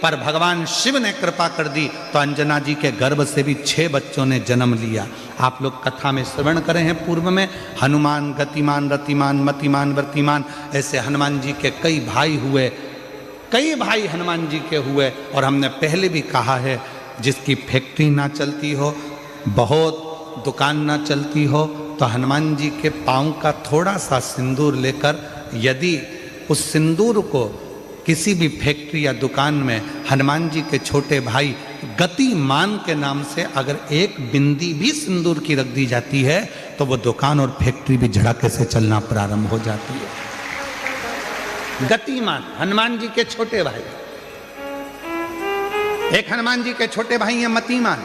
पर भगवान शिव ने कृपा कर दी तो अंजना जी के गर्भ से भी 6 बच्चों ने जन्म लिया। आप लोग कथा में श्रवण करें हैं पूर्व में, हनुमान, गतिमान, रतिमान, मतिमान, वर्तिमान, ऐसे हनुमान जी के कई भाई हुए, कई भाई हनुमान जी के हुए। और हमने पहले भी कहा है, जिसकी फैक्ट्री ना चलती हो, बहुत दुकान ना चलती हो, तो हनुमान जी के पाँव का थोड़ा सा सिंदूर लेकर, यदि उस सिंदूर को किसी भी फैक्ट्री या दुकान में हनुमान जी के छोटे भाई गतिमान के नाम से अगर एक बिंदी भी सिंदूर की रख दी जाती है, तो वो दुकान और फैक्ट्री भी झड़ाके से चलना प्रारंभ हो जाती है। गतिमान हनुमान जी के छोटे भाई, एक हनुमान जी के छोटे भाई हैं मतिमान।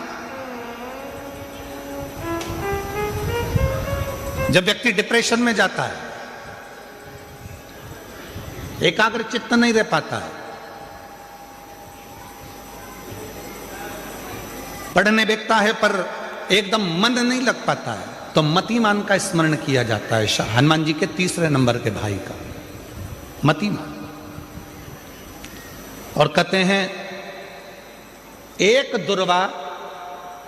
जब व्यक्ति डिप्रेशन में जाता है, एकाग्र चित्त नहीं रह पाता है, पढ़ने बैठता है पर एकदम मन नहीं लग पाता है, तो मतिमान का स्मरण किया जाता है, हनुमान जी के 3 नंबर के भाई का, मतिमान। और कहते हैं एक दुर्वा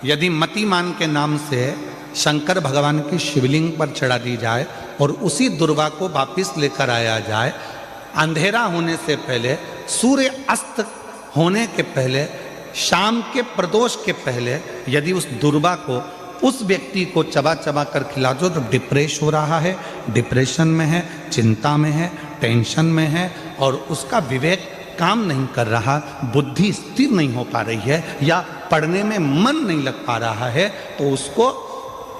यदि मतिमान के नाम से शंकर भगवान की शिवलिंग पर चढ़ा दी जाए और उसी दुर्वा को वापिस लेकर आया जाए, अंधेरा होने से पहले, सूर्य अस्त होने के पहले, शाम के प्रदोष के पहले यदि उस दुर्वा को उस व्यक्ति को चबा चबा कर खिला दो, तो डिप्रेस हो रहा है, डिप्रेशन में है, चिंता में है, टेंशन में है और उसका विवेक काम नहीं कर रहा, बुद्धि स्थिर नहीं हो पा रही है या पढ़ने में मन नहीं लग पा रहा है, तो उसको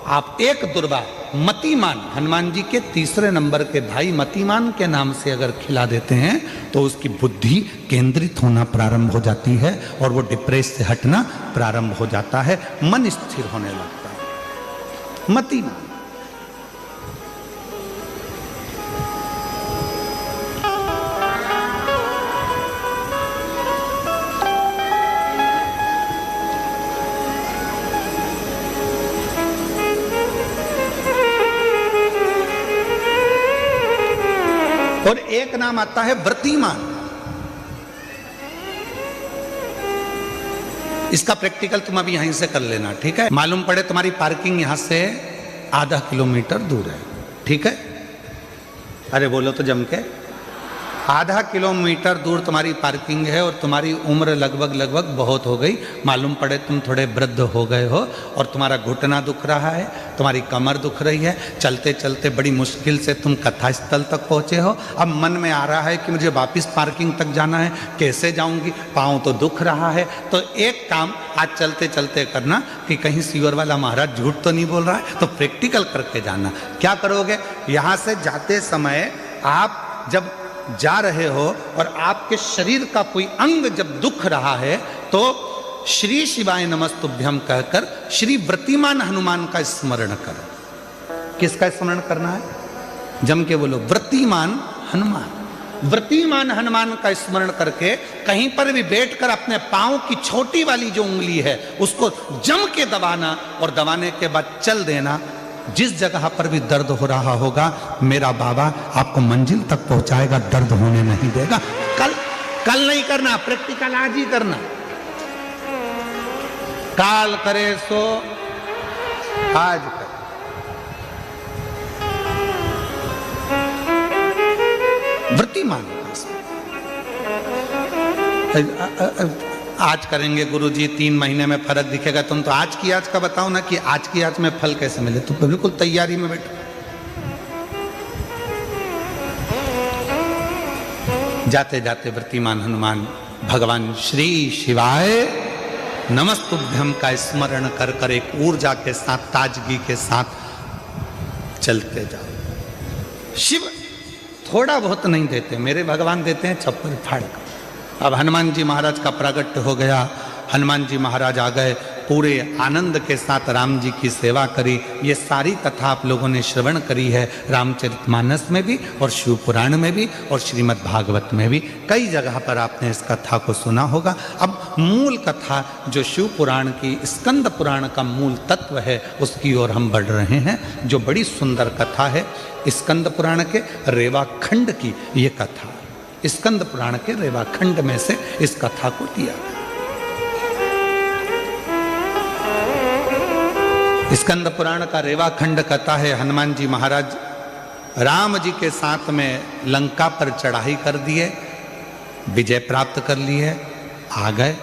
आप एक दुर्वा मतिमान, हनुमान जी के 3 नंबर के भाई मतिमान के नाम से अगर खिला देते हैं, तो उसकी बुद्धि केंद्रित होना प्रारंभ हो जाती है और वो डिप्रेस से हटना प्रारंभ हो जाता है, मन स्थिर होने लगता है। मतिमान और एक नाम आता है व्रतिमान। इसका प्रैक्टिकल तुम अभी यहीं से कर लेना, ठीक है? मालूम पड़े तुम्हारी पार्किंग यहां से आधा किलोमीटर दूर है, ठीक है? अरे बोलो तो जम के, आधा किलोमीटर दूर तुम्हारी पार्किंग है और तुम्हारी उम्र लगभग बहुत हो गई, मालूम पड़े तुम थोड़े वृद्ध हो गए हो और तुम्हारा घुटना दुख रहा है, तुम्हारी कमर दुख रही है, चलते चलते बड़ी मुश्किल से तुम कथा स्थल तक पहुँचे हो, अब मन में आ रहा है कि मुझे वापस पार्किंग तक जाना है, कैसे जाऊँगी, पाँव तो दुख रहा है। तो एक काम आज चलते चलते करना कि कहीं सीवर वाला महाराज झूठ तो नहीं बोल रहा है, तो प्रैक्टिकल करके जाना। क्या करोगे, यहाँ से जाते समय आप जब जा रहे हो और आपके शरीर का कोई अंग जब दुख रहा है, तो श्री शिवाय नमस्तुभ्यम कहकर श्री व्रतिमान हनुमान का स्मरण करो। किसका स्मरण करना है? जम के बोलो, व्रतिमान हनुमान। व्रतिमान हनुमान का स्मरण करके कहीं पर भी बैठकर अपने पांव की छोटी वाली जो उंगली है उसको जम के दबाना और दबाने के बाद चल देना। जिस जगह पर भी दर्द हो रहा होगा, मेरा बाबा आपको मंजिल तक पहुंचाएगा, दर्द होने नहीं देगा। कल नहीं करना, प्रैक्टिकल आज ही करना। काल करे सो आज करे। व्रतिमान आज करेंगे गुरुजी, 3 महीने में फर्क दिखेगा। तुम तो आज की आज का बताओ ना कि आज की आज में फल कैसे मिले। तुम बिल्कुल तैयारी में बैठो। जाते जाते व्रतिमान हनुमान भगवान श्री शिवाय नमस्तुभ्यम का स्मरण कर कर एक ऊर्जा के साथ, ताजगी के साथ चलते जाओ। शिव थोड़ा बहुत नहीं देते, मेरे भगवान देते हैं चप्पल फाड़ कर। अब हनुमान जी महाराज का प्रागट्य हो गया, हनुमान जी महाराज आ गए, पूरे आनंद के साथ राम जी की सेवा करी। ये सारी कथा आप लोगों ने श्रवण करी है, रामचरितमानस में भी और शिव पुराण में भी और श्रीमद् भागवत में भी, कई जगह पर आपने इस कथा को सुना होगा। अब मूल कथा जो शिव पुराण की, स्कंद पुराण का मूल तत्व है, उसकी ओर हम बढ़ रहे हैं, जो बड़ी सुंदर कथा है स्कंद पुराण के रेवा खंड की ये कथा। स्कंद पुराण के रेवा खंड में से इस कथा को लिया। स्कंद पुराण का रेवा खंड कथा है, हनुमान जी महाराज राम जी के साथ में लंका पर चढ़ाई कर दिए, विजय प्राप्त कर ली है, आ गए।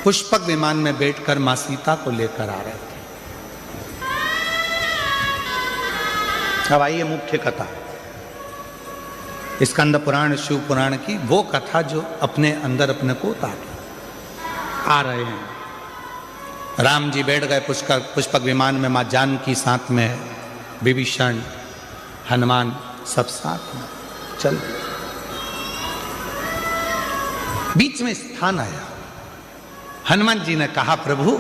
पुष्पक विमान में बैठकर मां सीता को लेकर आ रहे थे। अब आइए मुख्य कथा, स्कंद पुराण शिव पुराण की वो कथा जो अपने अंदर अपने को उतार आ रहे हैं। राम जी बैठ गए पुष्पक विमान में, मां जानकी साथ में, विभीषण हनुमान सब साथ में चल। बीच में स्थान आया, हनुमान जी ने कहा प्रभु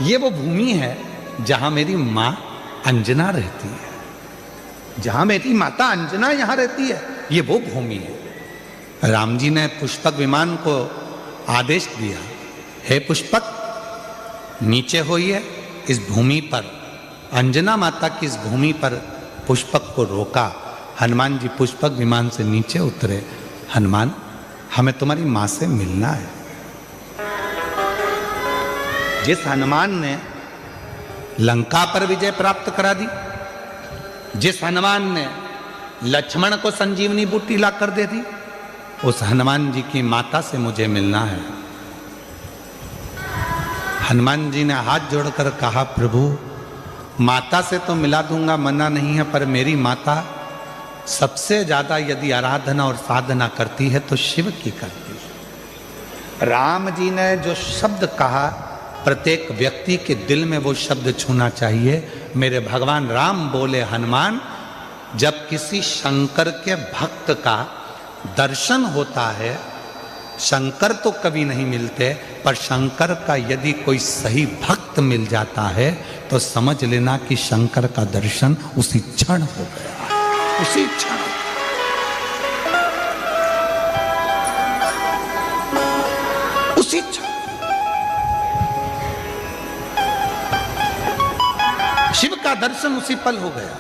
ये वो भूमि है जहां मेरी मां अंजना रहती है, जहां मेरी माता अंजना यहां रहती है, ये वो भूमि है। राम जी ने पुष्पक विमान को आदेश दिया, हे पुष्पक नीचे होइए, इस भूमि पर अंजना माता की इस भूमि पर पुष्पक को रोका। हनुमान जी पुष्पक विमान से नीचे उतरे, हनुमान हमें तुम्हारी मां से मिलना है। जिस हनुमान ने लंका पर विजय प्राप्त करा दी, जिस हनुमान ने लक्ष्मण को संजीवनी बूटी ला कर दे दी, उस हनुमान जी की माता से मुझे मिलना है। हनुमान जी ने हाथ जोड़कर कहा प्रभु माता से तो मिला दूंगा, मना नहीं है, पर मेरी माता सबसे ज्यादा यदि आराधना और साधना करती है तो शिव की करती है। राम जी ने जो शब्द कहा प्रत्येक व्यक्ति के दिल में वो शब्द छूना चाहिए। मेरे भगवान राम बोले हनुमान, जब किसी शंकर के भक्त का दर्शन होता है, शंकर तो कभी नहीं मिलते, पर शंकर का यदि कोई सही भक्त मिल जाता है तो समझ लेना कि शंकर का दर्शन उसी क्षण हो गया, उसी क्षण। उसी क्षण शिव का दर्शन उसी पल हो गया,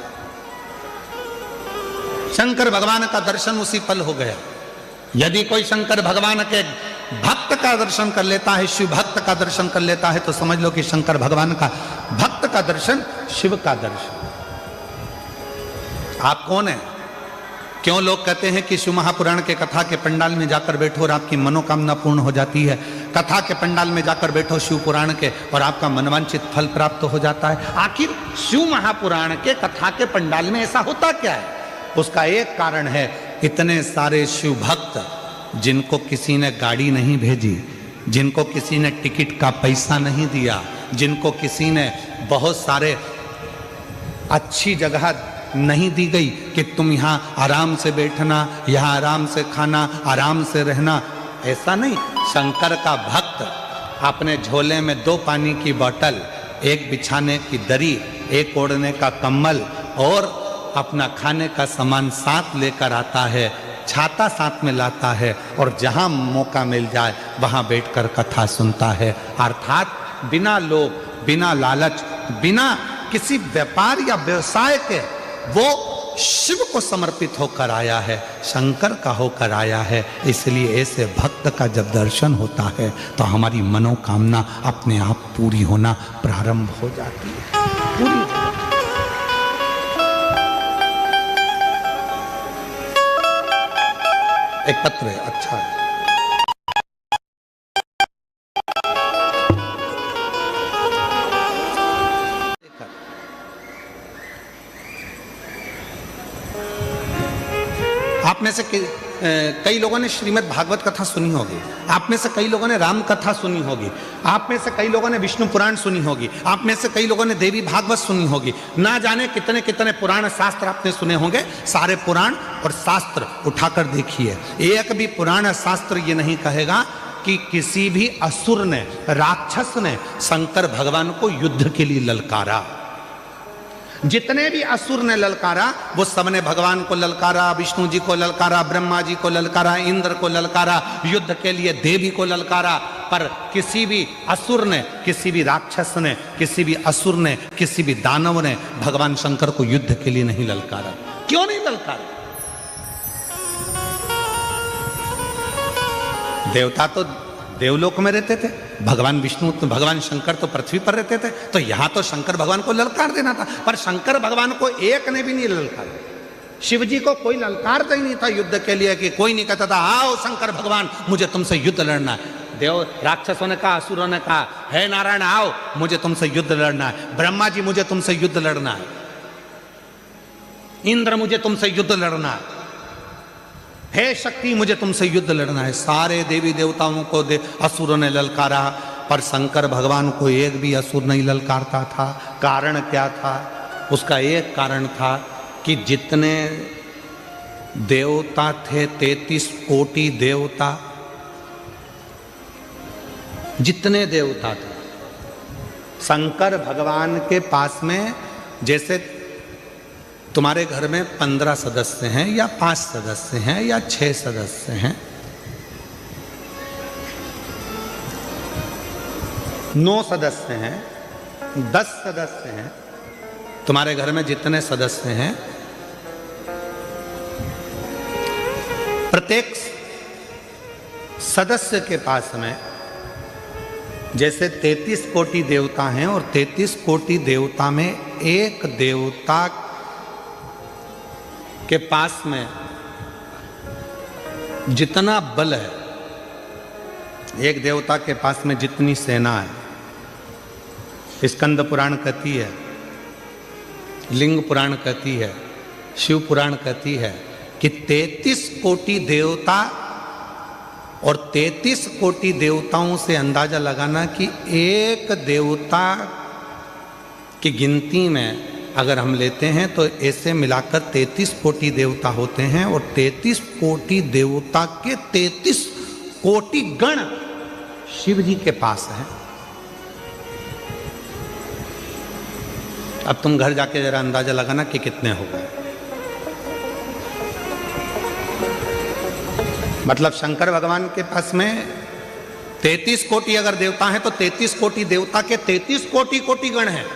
शंकर भगवान का दर्शन उसी पल हो गया। यदि कोई शंकर भगवान के भक्त का दर्शन कर लेता है, शिव भक्त का दर्शन कर लेता है, तो समझ लो कि शंकर भगवान का भक्त का दर्शन शिव का दर्शन। आप कौन है? क्यों लोग कहते हैं कि शिव महापुराण के कथा के पंडाल में जाकर बैठो और आपकी मनोकामना पूर्ण हो जाती है, कथा के पंडाल में जाकर बैठो शिव पुराण के और आपका मनवांचित फल प्राप्त हो जाता है। आखिर शिव महापुराण के कथा के पंडाल में ऐसा होता क्या है? उसका एक कारण है, इतने सारे शिव भक्त जिनको किसी ने गाड़ी नहीं भेजी, जिनको किसी ने टिकट का पैसा नहीं दिया, जिनको किसी ने बहुत सारे अच्छी जगह नहीं दी गई कि तुम यहाँ आराम से बैठना, यहाँ आराम से खाना, आराम से रहना, ऐसा नहीं। शंकर का भक्त अपने झोले में 2 पानी की बोतल, एक बिछाने की दरी, एक ओढ़ने का कंबल और अपना खाने का सामान साथ लेकर आता है, छाता साथ में लाता है और जहाँ मौका मिल जाए वहाँ बैठकर कथा सुनता है। अर्थात बिना लोभ, बिना लालच, बिना किसी व्यापार या व्यवसाय के वो शिव को समर्पित होकर आया है, शंकर का होकर आया है। इसलिए ऐसे भक्त का जब दर्शन होता है तो हमारी मनोकामना अपने आप पूरी होना प्रारंभ हो जाती है, पूरी। एक पत्र है, अच्छा है। आप में से कई लोगों ने श्रीमद् भागवत कथा सुनी होगी, आप में से कई लोगों ने राम कथा सुनी होगी, आप में से कई लोगों ने विष्णु पुराण सुनी होगी, आप में से कई लोगों ने देवी भागवत सुनी होगी, ना जाने कितने कितने पुराण शास्त्र आपने सुने होंगे। सारे पुराण और शास्त्र उठाकर देखिए, एक भी पुराण शास्त्र ये नहीं कहेगा कि किसी भी असुर ने, राक्षस ने शंकर भगवान को युद्ध के लिए ललकारा। जितने भी असुर ने ललकारा वो सबने भगवान को ललकारा, विष्णु जी को ललकारा, ब्रह्मा जी को ललकारा, इंद्र को ललकारा, युद्ध के लिए देवी को ललकारा, पर किसी भी असुर ने, किसी भी राक्षस ने, किसी भी असुर ने, किसी भी दानव ने भगवान शंकर को युद्ध के लिए नहीं ललकारा। क्यों नहीं ललकारा? देवता तो देवलोक में रहते थे, भगवान विष्णु तो भगवान शंकर तो पृथ्वी पर रहते थे, तो यहां तो शंकर भगवान को ललकार देना था, पर शंकर भगवान को एक ने भी नहीं ललकार। शिव जी को कोई ललकारता ही नहीं था युद्ध के लिए, कि कोई नहीं कहता था आओ शंकर भगवान मुझे तुमसे युद्ध लड़ना है। देव राक्षसों ने कहा, असुरों ने कहा, हे नारायण आओ मुझे तुमसे युद्ध लड़ना है, ब्रह्मा जी मुझे तुमसे युद्ध लड़ना है, इंद्र मुझे तुमसे युद्ध लड़ना है, हे शक्ति मुझे तुमसे युद्ध लड़ना है। सारे देवी देवताओं को असुरों ने ललकारा, पर शंकर भगवान को एक भी असुर नहीं ललकारता था। कारण क्या था? उसका एक कारण था कि जितने देवता थे, 33 कोटि देवता, जितने देवता थे, शंकर भगवान के पास में, जैसे तुम्हारे घर में 15 सदस्य हैं या 5 सदस्य हैं या 6 सदस्य हैं, 9 सदस्य हैं, 10 सदस्य हैं, तुम्हारे घर में जितने सदस्य हैं, प्रत्येक सदस्य के पास में जैसे 33 कोटि देवता हैं, और 33 कोटि देवता में एक देवता के पास में जितना बल है, एक देवता के पास में जितनी सेना है, स्कंद पुराण कहती है, लिंग पुराण कहती है, शिव पुराण कहती है कि 33 कोटि देवता, और 33 कोटि देवताओं से अंदाजा लगाना कि एक देवता की गिनती में अगर हम लेते हैं तो ऐसे मिलाकर 33 कोटि देवता होते हैं, और 33 कोटि देवता के 33 कोटि गण शिव जी के पास हैं। अब तुम घर जाके जरा अंदाजा लगाना कि कितने हो गए। मतलब शंकर भगवान के पास में 33 कोटि अगर देवता हैं तो 33 कोटि देवता के 33 कोटि कोटि गण हैं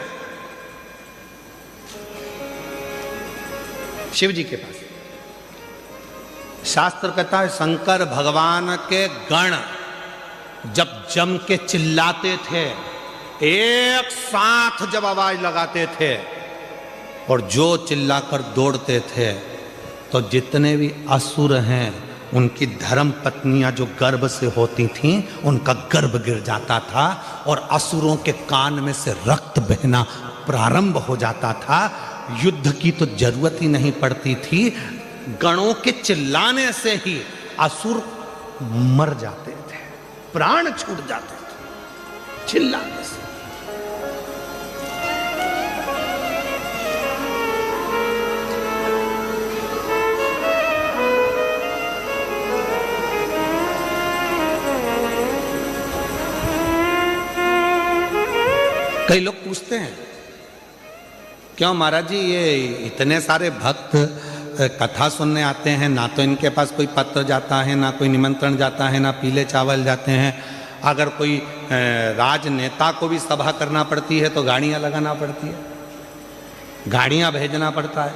शिव जी के पास। शास्त्र कहता है शंकर भगवान के गण जब जम के चिल्लाते थे, एक साथ जब आवाज लगाते थे और जो चिल्लाकर दौड़ते थे, तो जितने भी असुर हैं उनकी धर्म पत्नियां जो गर्भ से होती थीं उनका गर्भ गिर जाता था, और असुरों के कान में से रक्त बहना प्रारंभ हो जाता था। युद्ध की तो जरूरत ही नहीं पड़ती थी, गणों के चिल्लाने से ही असुर मर जाते थे, प्राण छूट जाते थे चिल्लाने से। कई लोग पूछते हैं क्यों महाराज जी ये इतने सारे भक्त कथा सुनने आते हैं, ना तो इनके पास कोई पत्र जाता है, ना कोई निमंत्रण जाता है, ना पीले चावल जाते हैं। अगर कोई राजनेता को भी सभा करना पड़ती है तो गाड़ियां लगाना पड़ती है, गाड़ियां भेजना पड़ता है,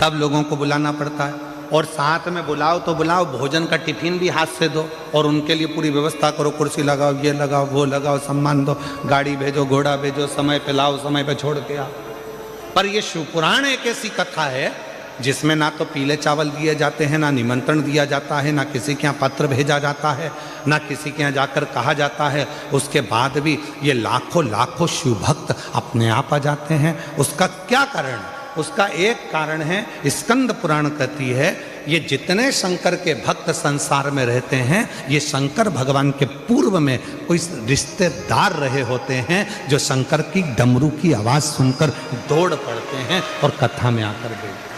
तब लोगों को बुलाना पड़ता है। और साथ में बुलाओ तो बुलाओ, भोजन का टिफिन भी हाथ से दो और उनके लिए पूरी व्यवस्था करो, कुर्सी लगाओ, ये लगाओ, वो लगाओ, सम्मान दो, गाड़ी भेजो, घोड़ा भेजो, समय पे लाओ, समय पे छोड़ के आओ। पर ये शिव पुराण एक ऐसी कथा है जिसमें ना तो पीले चावल दिए जाते हैं, ना निमंत्रण दिया जाता है, ना किसी के यहाँ पत्र भेजा जाता है, ना किसी के यहाँ जाकर कहा जाता है। उसके बाद भी ये लाखों लाखों शिव भक्त अपने आप आ जाते हैं। उसका क्या कारण? उसका एक कारण है, स्कंद पुराण कहती है, ये जितने शंकर के भक्त संसार में रहते हैं, ये शंकर भगवान के पूर्व में कोई रिश्तेदार रहे होते हैं जो शंकर की डमरू की आवाज सुनकर दौड़ पड़ते हैं और कथा में आकर बैठते।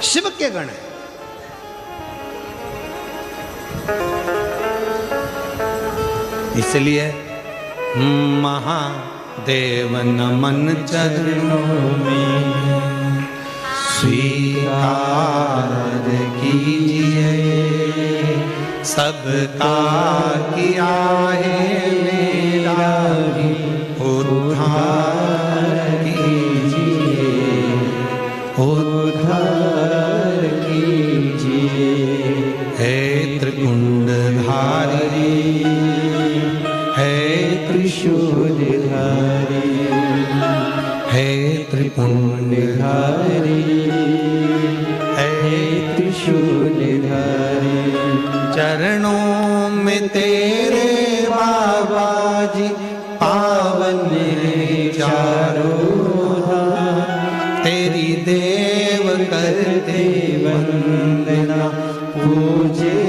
शिव के गण है। इसलिए महादेव नमन चरणों में स्वीकार कीजिए, सबका किया है मेरा भी उद्धार कीजिए, उद्धार कीजिए। हे त्रिपुंडधारी, हे त्रिशूलधारी, हे त्रिपुंडधारी, हे त्रिशूलधारी। चरणों में तेरे बाबा जी पावन चारों धाम, तेरी देव करते वंदना पूजे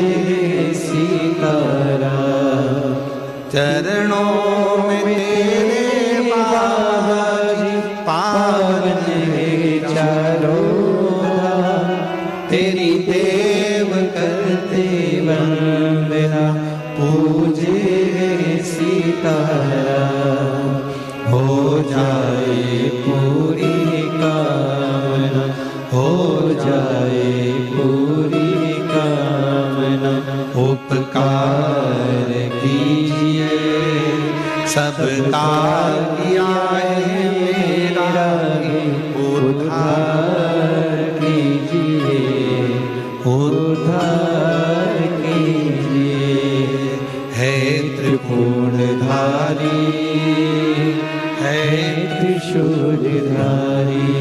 सीताराम। चरणों में तेरे बाबा जी पावन चारों धाम, तेरी देव करते वंदना पूजे सीताराम। हो जाए पूरी कामना, हो जाए पूरी कामना। उपकार कीजिए सबका किया है मेरा उद्धार कीजिए, उद्धार कीजिए। है त्रिपुंडधारी, है त्रिशूलधारी,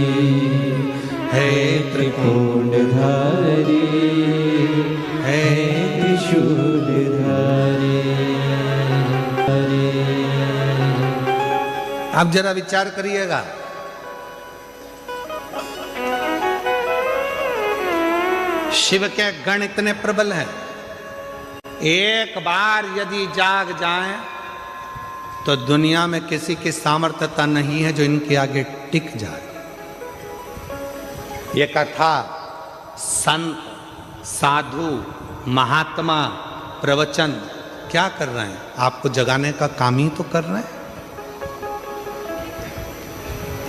है त्रिपुंडधारी, है त्रिशूलधारी। आप जरा विचार करिएगा, शिव के गण इतने प्रबल हैं, एक बार यदि जाग जाएं तो दुनिया में किसी की सामर्थ्यता नहीं है जो इनके आगे टिक जाए। ये कथा संत, साधु, महात्मा, प्रवचन क्या कर रहे हैं? आपको जगाने का काम ही तो कर रहे हैं,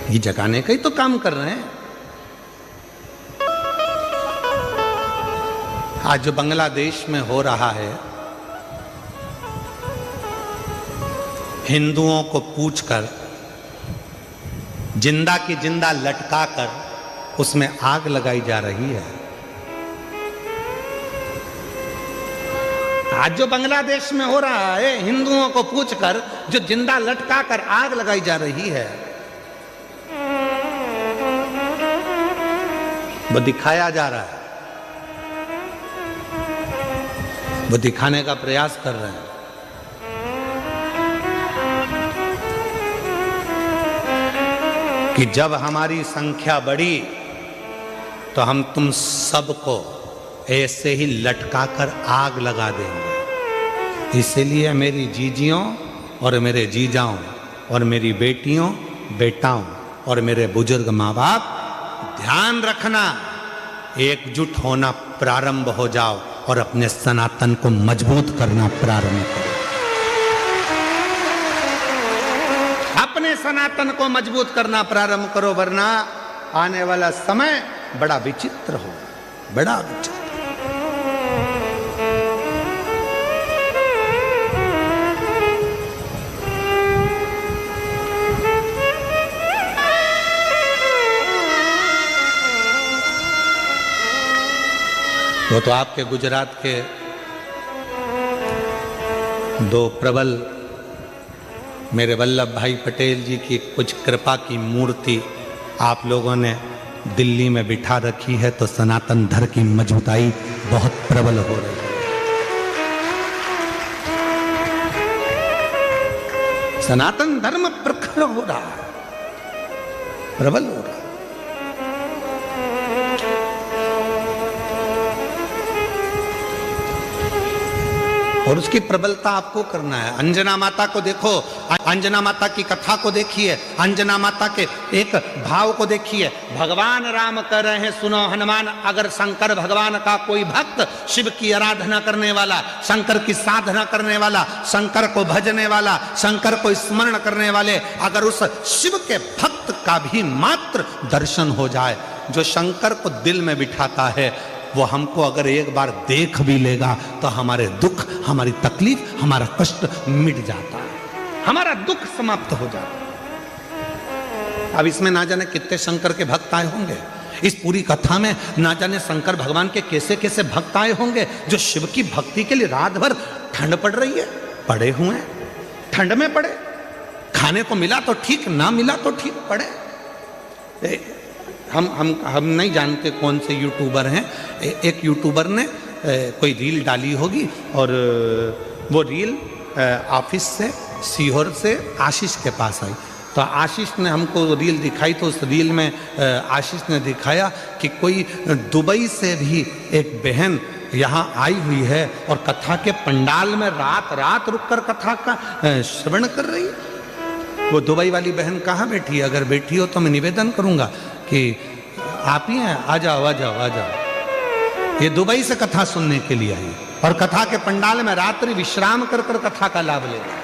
ये जगाने का ही तो काम कर रहे हैं। आज जो बांग्लादेश में हो रहा है, हिंदुओं को पूछकर जिंदा की जिंदा लटकाकर उसमें आग लगाई जा रही है। आज जो बांग्लादेश में हो रहा है, हिंदुओं को पूछकर जो जिंदा लटकाकर आग लगाई जा रही है, वो दिखाया जा रहा है, वो दिखाने का प्रयास कर रहे हैं। कि जब हमारी संख्या बढ़ी तो हम तुम सबको ऐसे ही लटकाकर आग लगा देंगे। इसलिए मेरी जीजियों और मेरे जीजाओं और मेरी बेटियों, बेटाओं और मेरे बुजुर्ग माँ बाप, ध्यान रखना, एकजुट होना प्रारंभ हो जाओ और अपने सनातन को मजबूत करना प्रारंभ करो। अपने सनातन को मजबूत करना प्रारंभ करो, वरना आने वाला समय बड़ा विचित्र हो, बड़ा विचित्र। वो तो आपके गुजरात के दो प्रबल मेरे वल्लभ भाई पटेल जी की कुछ कृपा की मूर्ति आप लोगों ने दिल्ली में बिठा रखी है, तो सनातन धर्म की मजबूताई बहुत प्रबल हो रही है। सनातन धर्म प्रखर हो रहा है, प्रबल हो रहा है। और उसकी प्रबलता आपको करना है। अंजना माता को देखो, अंजना माता की कथा को देखिए, अंजना माता के एक भाव को देखिए। भगवान राम कह रहे हैं, सुनो हनुमान, अगर शंकर भगवान का कोई भक्त, शिव की आराधना करने वाला, शंकर की साधना करने वाला, शंकर को भजने वाला, शंकर को स्मरण करने वाले, अगर उस शिव के भक्त का भी मात्र दर्शन हो जाए, जो शंकर को दिल में बिठाता है, वो हमको अगर एक बार देख भी लेगा तो हमारे दुख, हमारी तकलीफ, हमारा कष्ट मिट जाता है, हमारा दुख समाप्त हो जाता है। अब इसमें ना जाने कितने शंकर के भक्त आए होंगे। इस पूरी कथा में ना जाने शंकर भगवान के कैसे कैसे भक्त आए होंगे जो शिव की भक्ति के लिए रात भर, ठंड पड़ रही है, पड़े हुए हैं, ठंड में पड़े, खाने को मिला तो ठीक, ना मिला तो ठीक, पड़े। हम नहीं जानते कौन से यूट्यूबर हैं। एक यूट्यूबर ने कोई रील डाली होगी और वो रील ऑफिस से सीहोर से आशीष के पास आई। तो आशीष ने हमको रील दिखाई, तो उस रील में आशीष ने दिखाया कि कोई दुबई से भी एक बहन यहाँ आई हुई है और कथा के पंडाल में रात रात रुककर कथा का श्रवण कर रही है। वो दुबई वाली बहन कहाँ बैठी है? अगर बैठी हो तो मैं निवेदन करूँगा कि आप ही हैं, आ जाओ आ जाओ आ जाओ। ये दुबई से कथा सुनने के लिए आई और कथा के पंडाल में रात्रि विश्राम कर कर कथा का लाभ ले रही।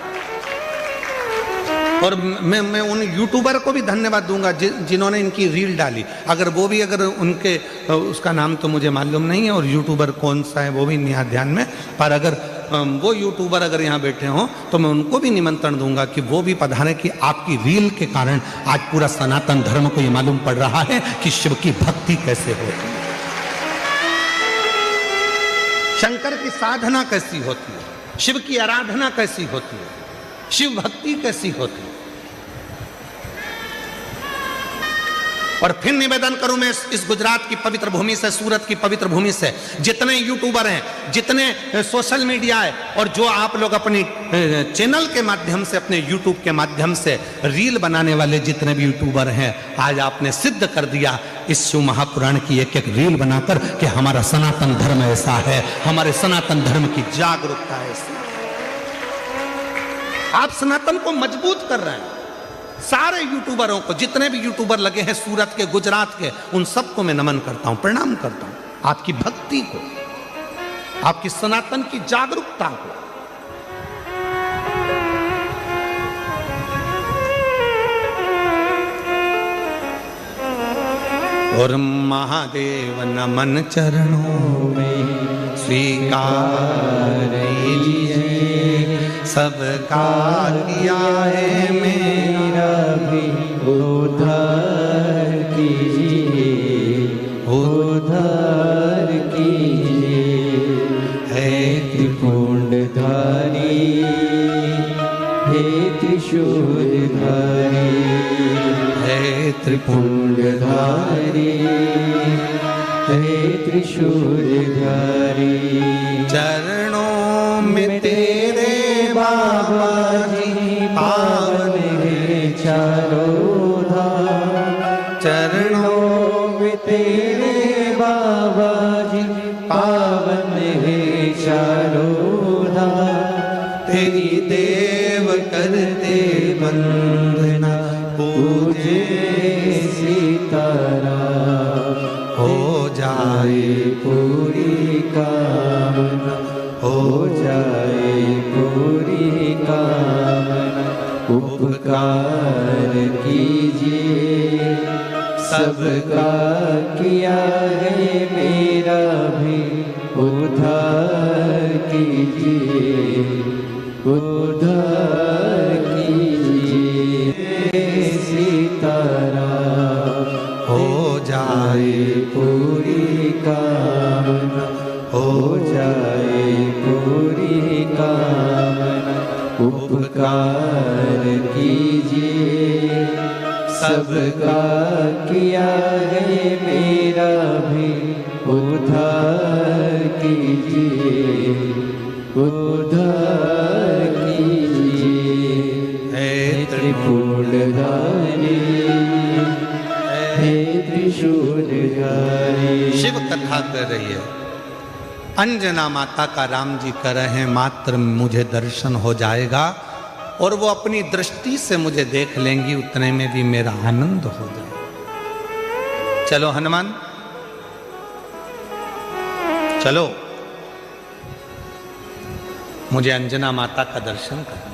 और मैं उन यूट्यूबर को भी धन्यवाद दूंगा जिन्होंने इनकी रील डाली। अगर वो भी, अगर उनके, उसका नाम तो मुझे मालूम नहीं है और यूट्यूबर कौन सा है वो भी नहीं है ध्यान में, पर अगर वो यूट्यूबर अगर यहाँ बैठे हों तो मैं उनको भी निमंत्रण दूंगा कि वो भी पधारें, कि आपकी रील के कारण आज पूरा सनातन धर्म को ये मालूम पड़ रहा है कि शिव की भक्ति कैसे होती है, शंकर की साधना कैसी होती है, शिव की आराधना कैसी होती है, शिव भक्ति कैसी होती है। और फिर निवेदन करूं मैं इस गुजरात की पवित्र भूमि से, सूरत की पवित्र भूमि से, जितने यूट्यूबर हैं, जितने सोशल मीडिया है और जो आप लोग अपनी चैनल के माध्यम से, अपने यूट्यूब के माध्यम से रील बनाने वाले जितने भी यूट्यूबर हैं, आज आपने सिद्ध कर दिया इस शिव महापुराण की एक एक रील बनाकर कि हमारा सनातन धर्म ऐसा है, हमारे सनातन धर्म की जागरूकता ऐसी। आप सनातन को मजबूत कर रहे हैं। सारे यूट्यूबरों को, जितने भी यूट्यूबर लगे हैं सूरत के, गुजरात के, उन सबको मैं नमन करता हूं, प्रणाम करता हूं। आपकी भक्ति को, आपकी सनातन की जागरूकता को। और महादेव नमन चरणों में स्वीकार लीजिए, सबका किया है मेरा भी उद्धार कीजिए, उद्धार कीजिए। है त्रिपुंडधारी, हे त्रिशूलधारी, है त्रिपुंडधारी, हे त्रिशूलधारी। चरणों में तेरे बाबा जी पावन है चारों धाम, चरणों में तेरे बाबा जी पावन है चारों धाम। तेरी देव करते वंदना, पूजे सीताराम। हो जाए पूरी कामना, हो जाए पूरी कामना। उपकार कीजिए, सबका किया है मेरा भी उद्धार कीजिए, उद्धार कीजिए। सीताराम हो जाए पूरी कामना, हो जाए पूरी कामना। उपकार कीजिए, सबका किया है मेरा भी उद्धार कीजिए, उद्धार कीजिए। हे त्रिपुंडधारी, हे त्रिशूलधारी। शिव कथा कर रही है, अंजना माता का राम जी कर रहे हैं, मात्र मुझे दर्शन हो जाएगा और वो अपनी दृष्टि से मुझे देख लेंगी, उतने में भी मेरा आनंद हो जाए। चलो हनुमान, चलो, मुझे अंजना माता का दर्शन करना।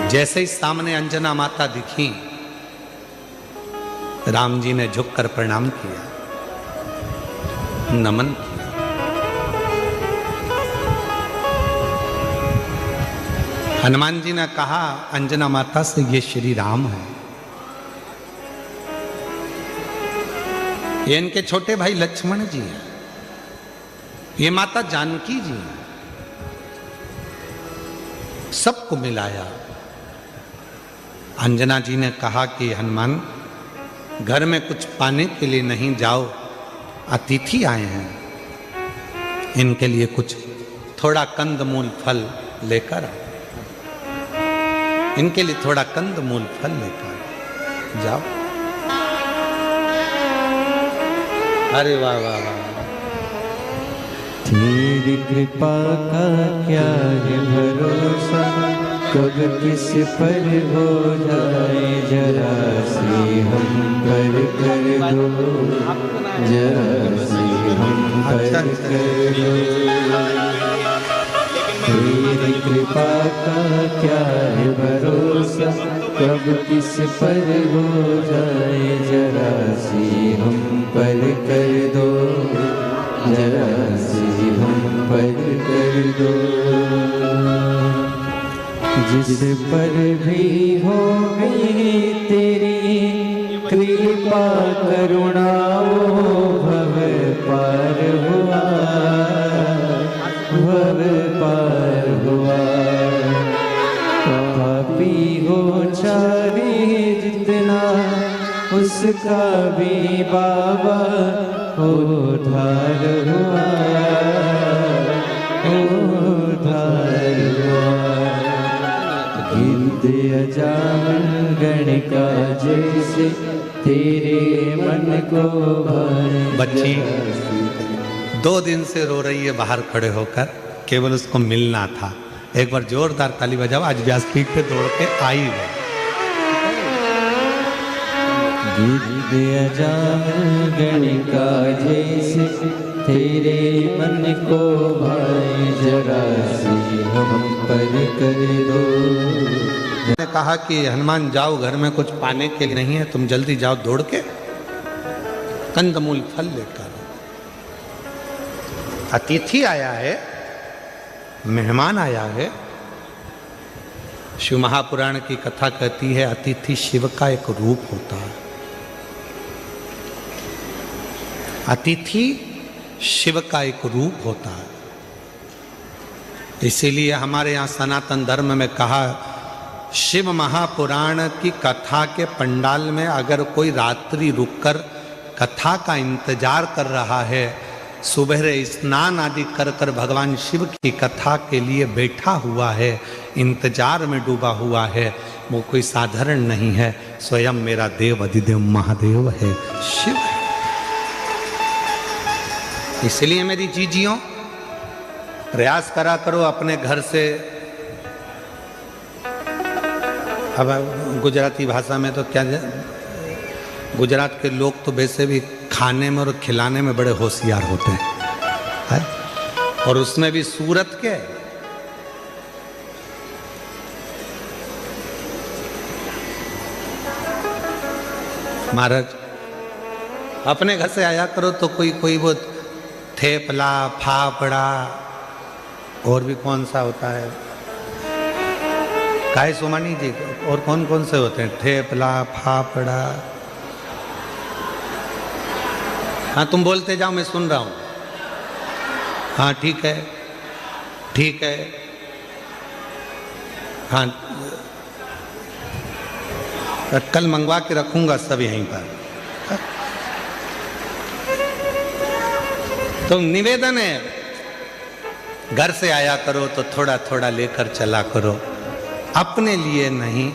जैसे ही सामने अंजना माता दिखी, राम जी ने झुककर प्रणाम किया, नमन किया। हनुमान जी ने कहा अंजना माता से, ये श्री राम है। ये इनके छोटे भाई लक्ष्मण जी हैं, ये माता जानकी जी हैं। सबको मिलाया। अंजना जी ने कहा कि हनुमान घर में कुछ पाने के लिए नहीं जाओ, अतिथि आए हैं, इनके लिए कुछ थोड़ा कंदमूल फल लेकर आओ, इनके लिए थोड़ा कंदमूल फल लेकर जाओ। अरे वाह वाह वाह, तेरी कृपा का क्या है भरोसा, कब किस पर हो जाए जरा सी हम पर कर दो, जरा सी हम पर कर दो। तेरी कृपा का क्या है भरोसा, कब किस पर हो जाए जरा सी हम पर कर दो, जरा सी हम पर कर दो। जिस पर भी हो गई तेरी कृपा करुणा, वो भव पार हुआ, भव पार हुआ। पापी हो चाहे जितना, उसका भी बाबा उद्धार हुआ, उद्धार हुआ। गिद्ध अजामिन गणिका जैसे तेरे मन को भाए। बच्ची 2 दिन से रो रही है बाहर खड़े होकर, केवल उसको मिलना था। एक बार जोरदार ताली बजाओ, आज व्यासपीठ पे दौड़ के आई है। गिद्ध अजामिन गणिका जैसे तेरे मन को भाए, जरा सी हम पर कर दो। मैंने कहा कि हनुमान जाओ, घर में कुछ पाने के लिए नहीं है, तुम जल्दी जाओ दौड़ के कंदमूल फल लेकर। अतिथि आया है, मेहमान आया है। शिव महापुराण की कथा कहती है अतिथि शिव का एक रूप होता है। अतिथि शिव का एक रूप होता है। इसीलिए हमारे यहाँ सनातन धर्म में कहा, शिव महापुराण की कथा के पंडाल में अगर कोई रात्रि रुककर कथा का इंतजार कर रहा है, सुबह स्नान आदि कर कर भगवान शिव की कथा के लिए बैठा हुआ है, इंतजार में डूबा हुआ है, वो कोई साधारण नहीं है, स्वयं मेरा देव अधिदेव महादेव है, शिव है। इसलिए मेरी जीजियों, प्रयास करा करो अपने घर से। अब गुजराती भाषा में तो क्या, गुजरात के लोग तो वैसे भी खाने में और खिलाने में बड़े होशियार होते हैं, और उसमें भी सूरत के। महाराज अपने घर से आया करो तो कोई वो थेपला, फाफड़ा, और भी कौन सा होता है, काय सोमानी जी, और कौन कौन से होते हैं, थेपला, फाफड़ा। हाँ तुम बोलते जाओ, मैं सुन रहा हूँ। हाँ ठीक है, ठीक है। हाँ कल मंगवा के रखूंगा सब यहीं पर। तो निवेदन है, घर से आया करो तो थोड़ा थोड़ा लेकर चला करो, अपने लिए नहीं,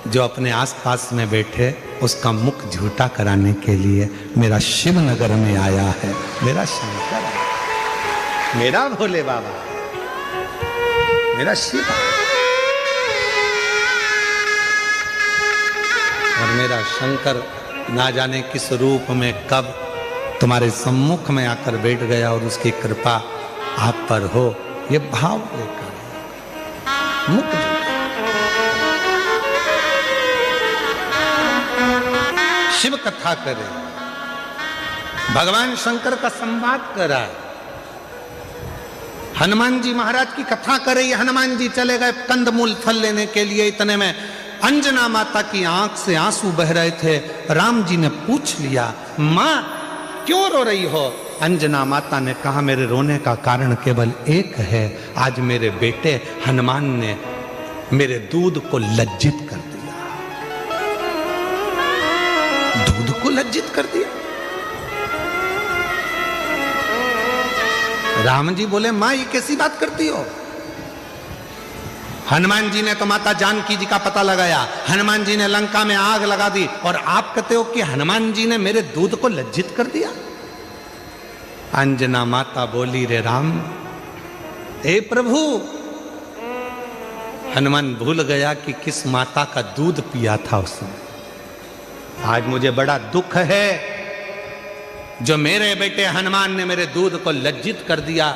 जो अपने आसपास में बैठे उसका मुख झूठा कराने के लिए। मेरा शिव नगर में आया है, मेरा शंकर, मेरा भोले बाबा, मेरा शिव, और मेरा शंकर ना जाने किस रूप में कब तुम्हारे सम्मुख में आकर बैठ गया, और उसकी कृपा आप पर हो, ये भाव लेकर मुख झूठा। शिव कथा करे, भगवान शंकर का संवाद करा, हनुमान जी महाराज की कथा करे। हनुमान जी चले गए कंदमूल फल लेने के लिए, इतने में अंजना माता की आंख से आंसू बह रहे थे। राम जी ने पूछ लिया, माँ क्यों रो रही हो? अंजना माता ने कहा, मेरे रोने का कारण केवल एक है, आज मेरे बेटे हनुमान ने मेरे दूध को लज्जित कर दिया। दूध को लज्जित कर दिया। राम जी बोले, मां ये कैसी बात करती हो? हनुमान जी ने तो माता जानकी जी का पता लगाया, हनुमान जी ने लंका में आग लगा दी, और आप कहते हो कि हनुमान जी ने मेरे दूध को लज्जित कर दिया? अंजना माता बोली, रे राम, हे प्रभु, हनुमान भूल गया कि किस माता का दूध पिया था उसने। आज मुझे बड़ा दुख है जो मेरे बेटे हनुमान ने मेरे दूध को लज्जित कर दिया।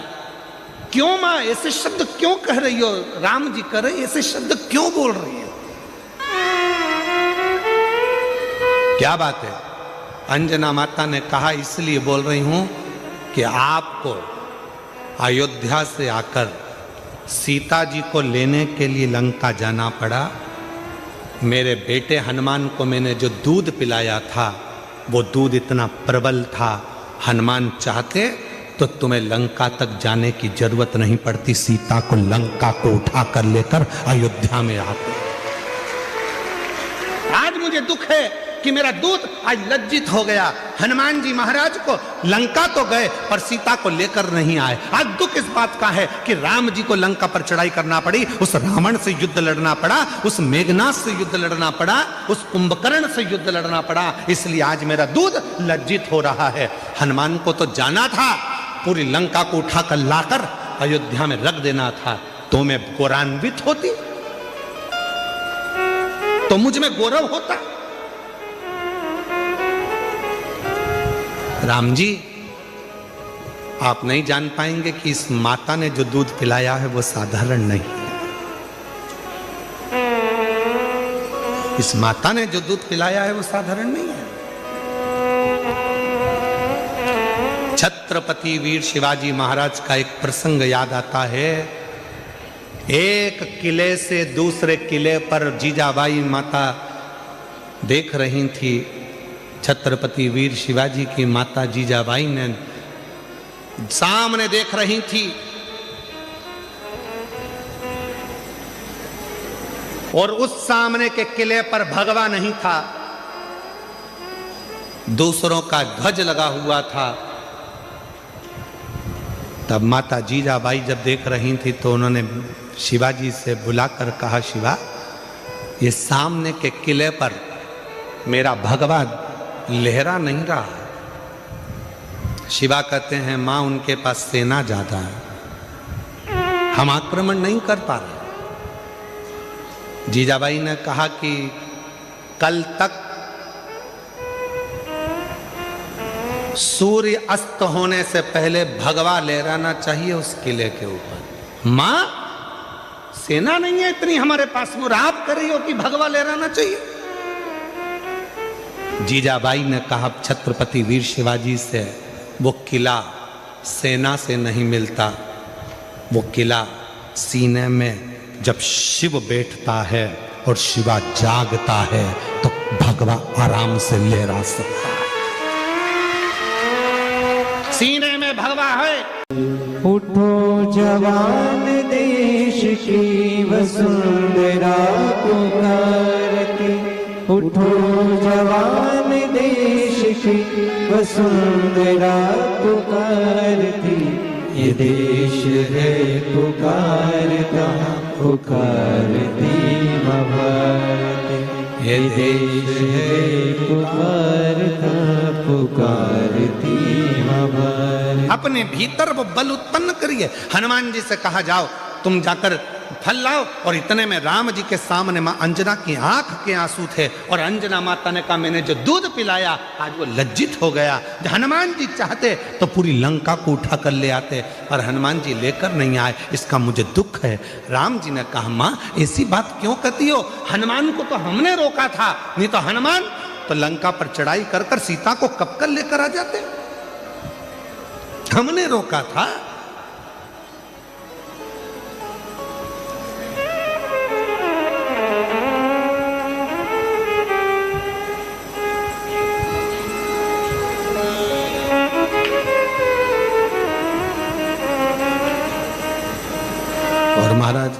क्यों मां ऐसे शब्द क्यों कह रही हो? राम जी कह रहे, ऐसे शब्द क्यों बोल रही हो? क्या बात है? अंजना माता ने कहा, इसलिए बोल रही हूं कि आपको अयोध्या से आकर सीता जी को लेने के लिए लंका जाना पड़ा। मेरे बेटे हनुमान को मैंने जो दूध पिलाया था वो दूध इतना प्रबल था, हनुमान चाहते तो तुम्हें लंका तक जाने की जरूरत नहीं पड़ती, सीता को लंका को उठा कर लेकर अयोध्या में आते। आज मुझे दुख है कि मेरा दूध आज लज्जित हो गया। हनुमान जी महाराज को लंका तो गए पर सीता को लेकर नहीं आए। आज दुख इस बात का है कि राम जी को लंका पर चढ़ाई करना पड़ी, उस रावण से युद्ध लड़ना पड़ा, उस मेघनाथ से युद्ध लड़ना पड़ा, उस कुंभकर्ण से युद्ध लड़ना पड़ा, इसलिए आज मेरा दूध लज्जित हो रहा है। हनुमान को तो जाना था, पूरी लंका को उठाकर लाकर अयोध्या में रख देना था, तो मैं गौरवान्वित होती, तो मुझ में गौरव होता। राम जी, आप नहीं जान पाएंगे कि इस माता ने जो दूध पिलाया है वो साधारण नहीं है। इस माता ने जो दूध पिलाया है वो साधारण नहीं है। छत्रपति वीर शिवाजी महाराज का एक प्रसंग याद आता है। एक किले से दूसरे किले पर जीजाबाई माता देख रही थी। छत्रपति वीर शिवाजी की माता जीजाबाई ने सामने देख रही थी और उस सामने के किले पर भगवा नहीं था, दूसरों का ध्वज लगा हुआ था। तब माता जीजाबाई जब देख रही थी तो उन्होंने शिवाजी से बुलाकर कहा, शिवा, ये सामने के किले पर मेरा भगवा लहरा नहीं रहा। शिवा कहते हैं, मां, उनके पास सेना ज्यादा है, हम आक्रमण नहीं कर पा रहे। जीजाबाई ने कहा कि कल तक सूर्य अस्त होने से पहले भगवा लहराना चाहिए उस किले के ऊपर। मां, सेना नहीं है इतनी हमारे पास, वो आप कर रही हो कि भगवा लहराना चाहिए। जीजाबाई ने कहा, छत्रपति वीर शिवाजी से वो किला सेना से नहीं मिलता, वो किला सीने में जब शिव बैठता है और शिवा जागता है तो भगवा आराम से लहरा सकता है। सीने में भगवा है। उठो जवान देश की वसुंधरा पुकारती, उठो जवान देश की वसुंधरा पुकारती, ये देश है पुकारता पुकारती मां भारती, ये देश है पुकारता पुकारती मां भारती। अपने भीतर वो बल उत्पन्न करिए। हनुमान जी से कहा, जाओ तुम जाकर फल लाओ, और इतने में राम जी के सामने मां अंजना की आंख के आंसू थे, और अंजना माता ने कहा, मैंने जो दूध पिलाया आज वो लज्जित हो गया। हनुमान जी चाहते तो पूरी लंका को उठा कर ले आते, पर हनुमान जी लेकर नहीं आए, इसका मुझे दुख है। राम जी ने कहा, मां, ऐसी बात क्यों कहती हो? हनुमान को तो हमने रोका था, नहीं तो हनुमान तो लंका पर चढ़ाई कर कर सीता को कब कर लेकर आ जाते, हमने रोका था। महाराज।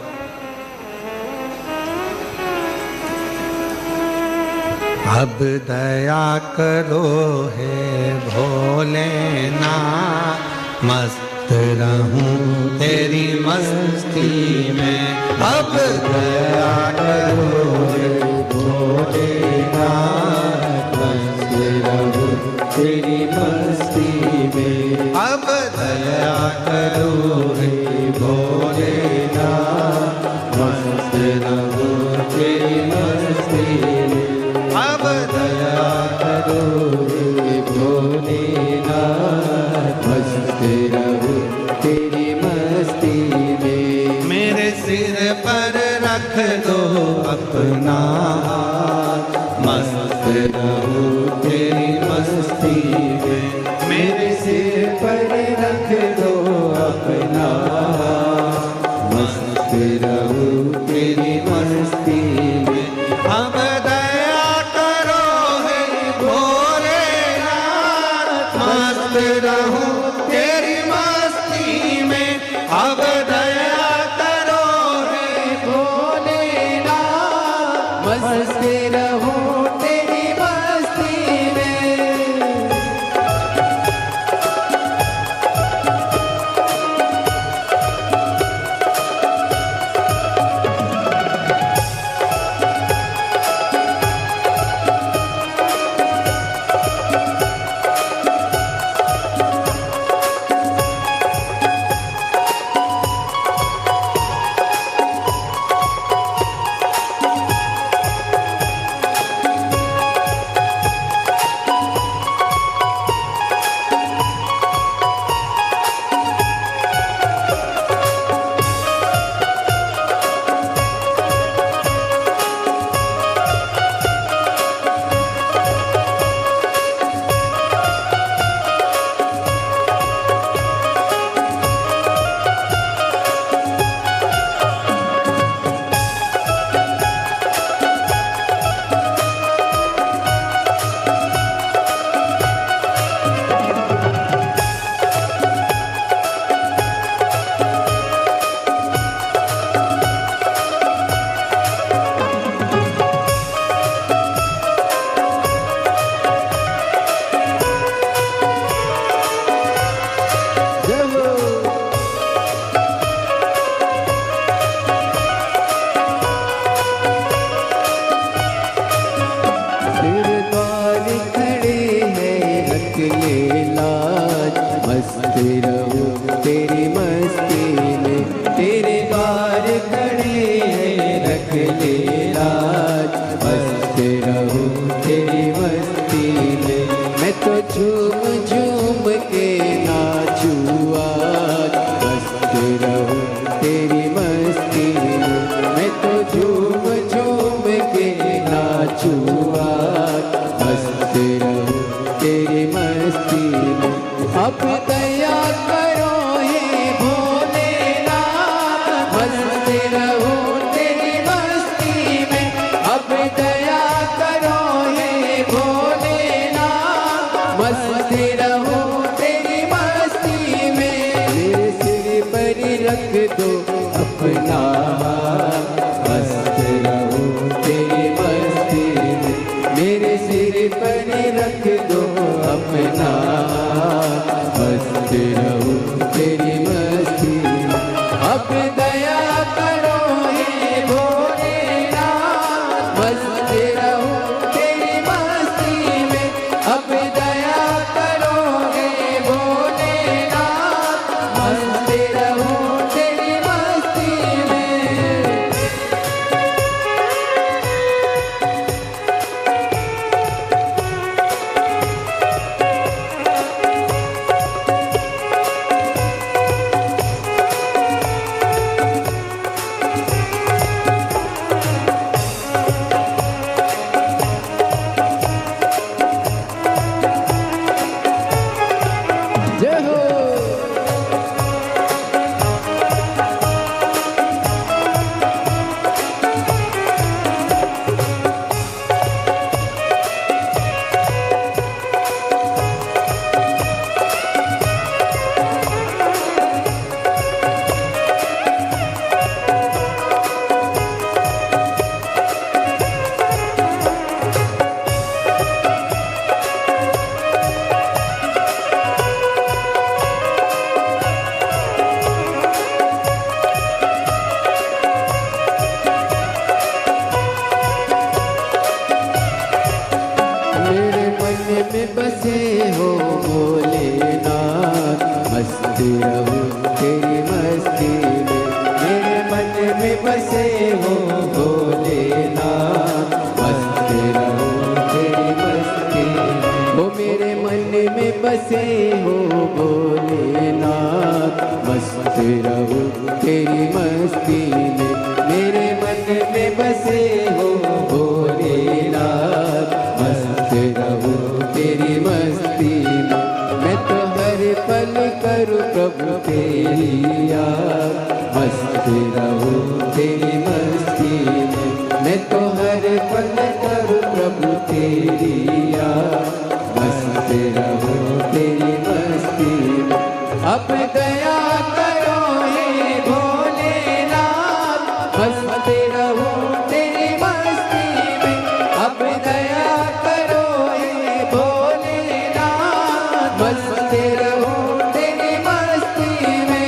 अब दया करो हे भोलेनाथ, मस्त रहूं तेरी मस्ती में। अब दया करो हे भोलेनाथ, मस्त रहूं तेरी मस्ती में। अब दया करो हे भोलेनाथ, मस्त रहूं तेरी मस्ती में। अब दया करो हे भोलेनाथ, मस्त रहूं तेरी मस्ती में। मेरे सिर पर रख दो अपना हाथ, मस्त रहूं तेरी मस्ती में। मेरे सिर पर रख दो अपना हाथ, मस्त रहूं तेरी मस्ती में। अब दया करो हे भोलेनाथ, मस्त रहूं तेरी मस्ती में। अब दया करो हे भोलेनाथ, मस्त रहूं तेरी मस्ती में। रहूं तेरी मस्ती में। मेरे मन में बसे हो भोलेनाथ, मस्त रहूं तेरी मस्ती में। वो मेरे मन में बसे हो भोलेनाथ, मस्त रहूं तेरी मस्ती में। मेरे मन में बसे हो भोलेनाथ, मस्त रहूं तेरी मस्ती में। मैं तो हर पल करूं प्रभु तेरी याद, मस्त रहूं तेरी मस्ती में। मैं तो हर पल करूं प्रभु तेरी याद, मस्त रहूं तेरी मस्ती में। अब दया करो हे भोलेनाथ, मस्त रहूं तेरी मस्ती में। अब दया करो हे भोलेनाथ, मस्त रहूं तेरी मस्ती में।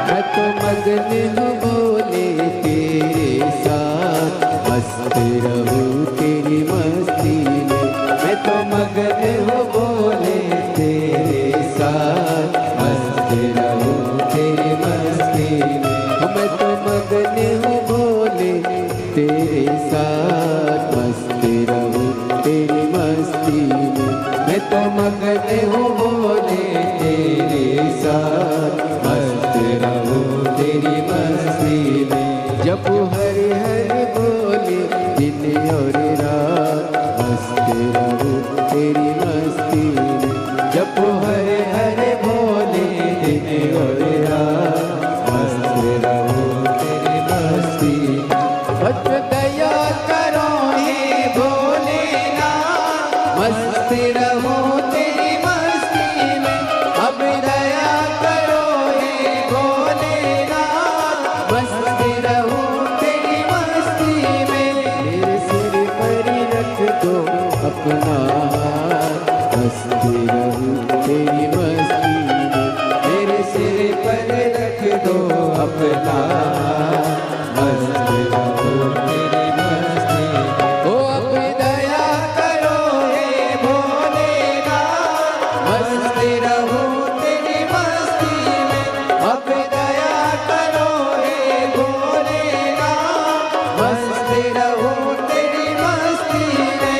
मैं तो मगन हूँ बोले तेरे साथ, मस्त रहूं तेरी मस्ती में। मैं तो मगन हूँ बोले तेरे साथ, मस्त रहूं तेरी मस्ती में। मैं तो मगन हूँ बोले तेरे साथ, मस्त रहूं तेरी मस्ती में। मैं तो मगन हूँ बोले तेरे साथ, मस्त रहूं तेरी मस्ती में। जब हरि हरि बोले दिन और रात, मस्त रहूं तेरी मस्ती में। जब हरि हरि बोले दिन और रात, मस्त रहूं तेरी मस्ती में। बच दया करो हे भोलेनाथ, मस्त रहूं तेरी मस्ती में। अब दया करो हे भोलेनाथ, मस्त रहूं तेरी मस्ती में। मेरे सिर पर रख दो अपना हाथ, मस्त रहूं तेरी मस्ती में। मेरे सिर पर रख दो अपना हाथ, मस्त रहूं तेरी मस्ती में। ओ अब दया करो हे भोलेनाथ, मस्त रहूं तेरी मस्ती में। अब दया करो हे भोलेनाथ, मस्त रहूं तेरी मस्ती में।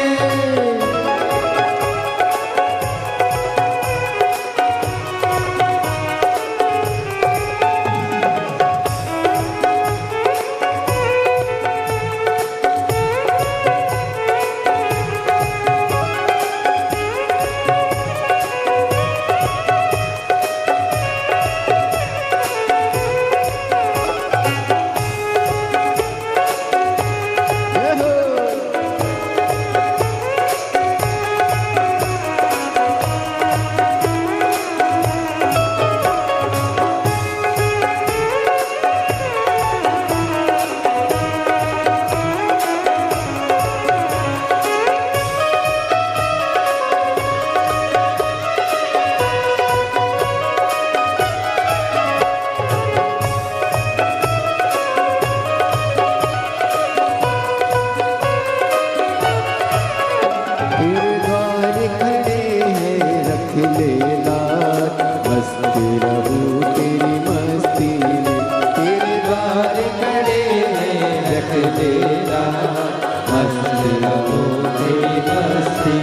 लेला मस्त रहो तेरी मस्ती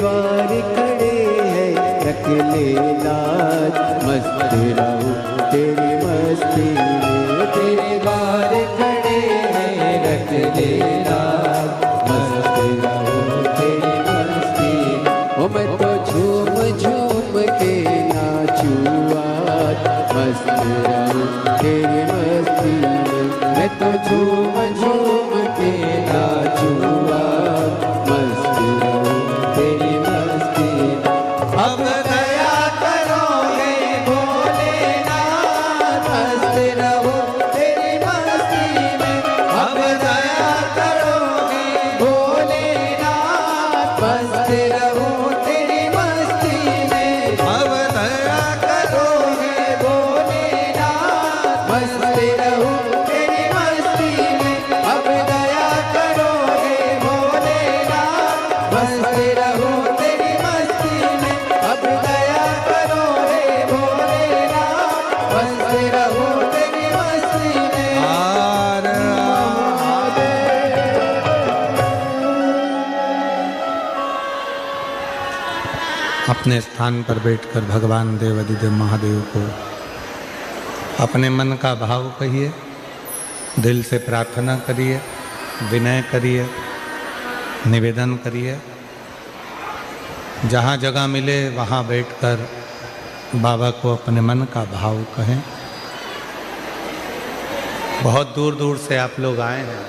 द्वार खड़े हैं, रख ले लाज मस्त रहूं तेरी मस्ती में। तेरे द्वार खड़े हैं, रख ले लाज मस्त रहूं तेरी मस्ती में। ओ मैं तो झूम झूम के नाचूं आज, मस्त रहूं तेरी मस्ती में। मैं तो झूम झूम के नाचूं आज, मस्त रहूं तेरी मस्ती में। अब दया करोगे भोलेनाथ, मस्त रहूं तेरी मस्ती में। अब दया करोगे भोलेनाथ, मस्त रहूं तेरी मस्ती में। अब दया करोगे भोलेनाथ, मस्त रहूं तेरी मस्ती में। अब दया करोगे भोलेनाथ, मस्त रहूं तेरी मस्ती में। अब दया करोगे भोलेनाथ, मस्त रहूं तेरी मस्ती में। आर अपने स्थान पर बैठकर भगवान देवाधिदेव महादेव को अपने मन का भाव कहिए, दिल से प्रार्थना करिए, विनय करिए, निवेदन करिए। जहाँ जगह मिले वहाँ बैठकर बाबा को अपने मन का भाव कहें। बहुत दूर दूर से आप लोग आए हैं।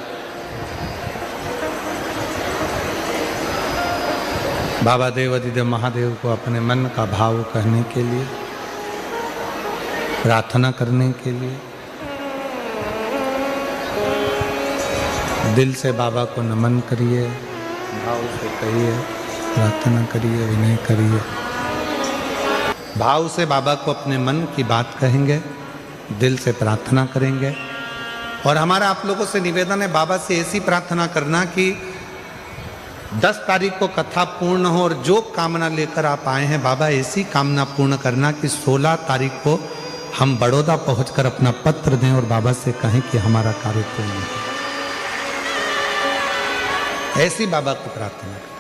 बाबा देवाधिदेव महादेव को अपने मन का भाव कहने के लिए, प्रार्थना करने के लिए दिल से बाबा को नमन करिए, भाव से कहिए, प्रार्थना करिए, विनय करिए। भाव से बाबा को अपने मन की बात कहेंगे, दिल से प्रार्थना करेंगे। और हमारा आप लोगों से निवेदन है बाबा से ऐसी प्रार्थना करना कि 10 तारीख को कथा पूर्ण हो, और जो कामना लेकर आप आए हैं बाबा ऐसी कामना पूर्ण करना कि 16 तारीख को हम बड़ौदा पहुंचकर अपना पत्र दें और बाबा से कहें कि हमारा कार्य पूर्ण हो। ऐसी बाबा को प्रार्थना करें।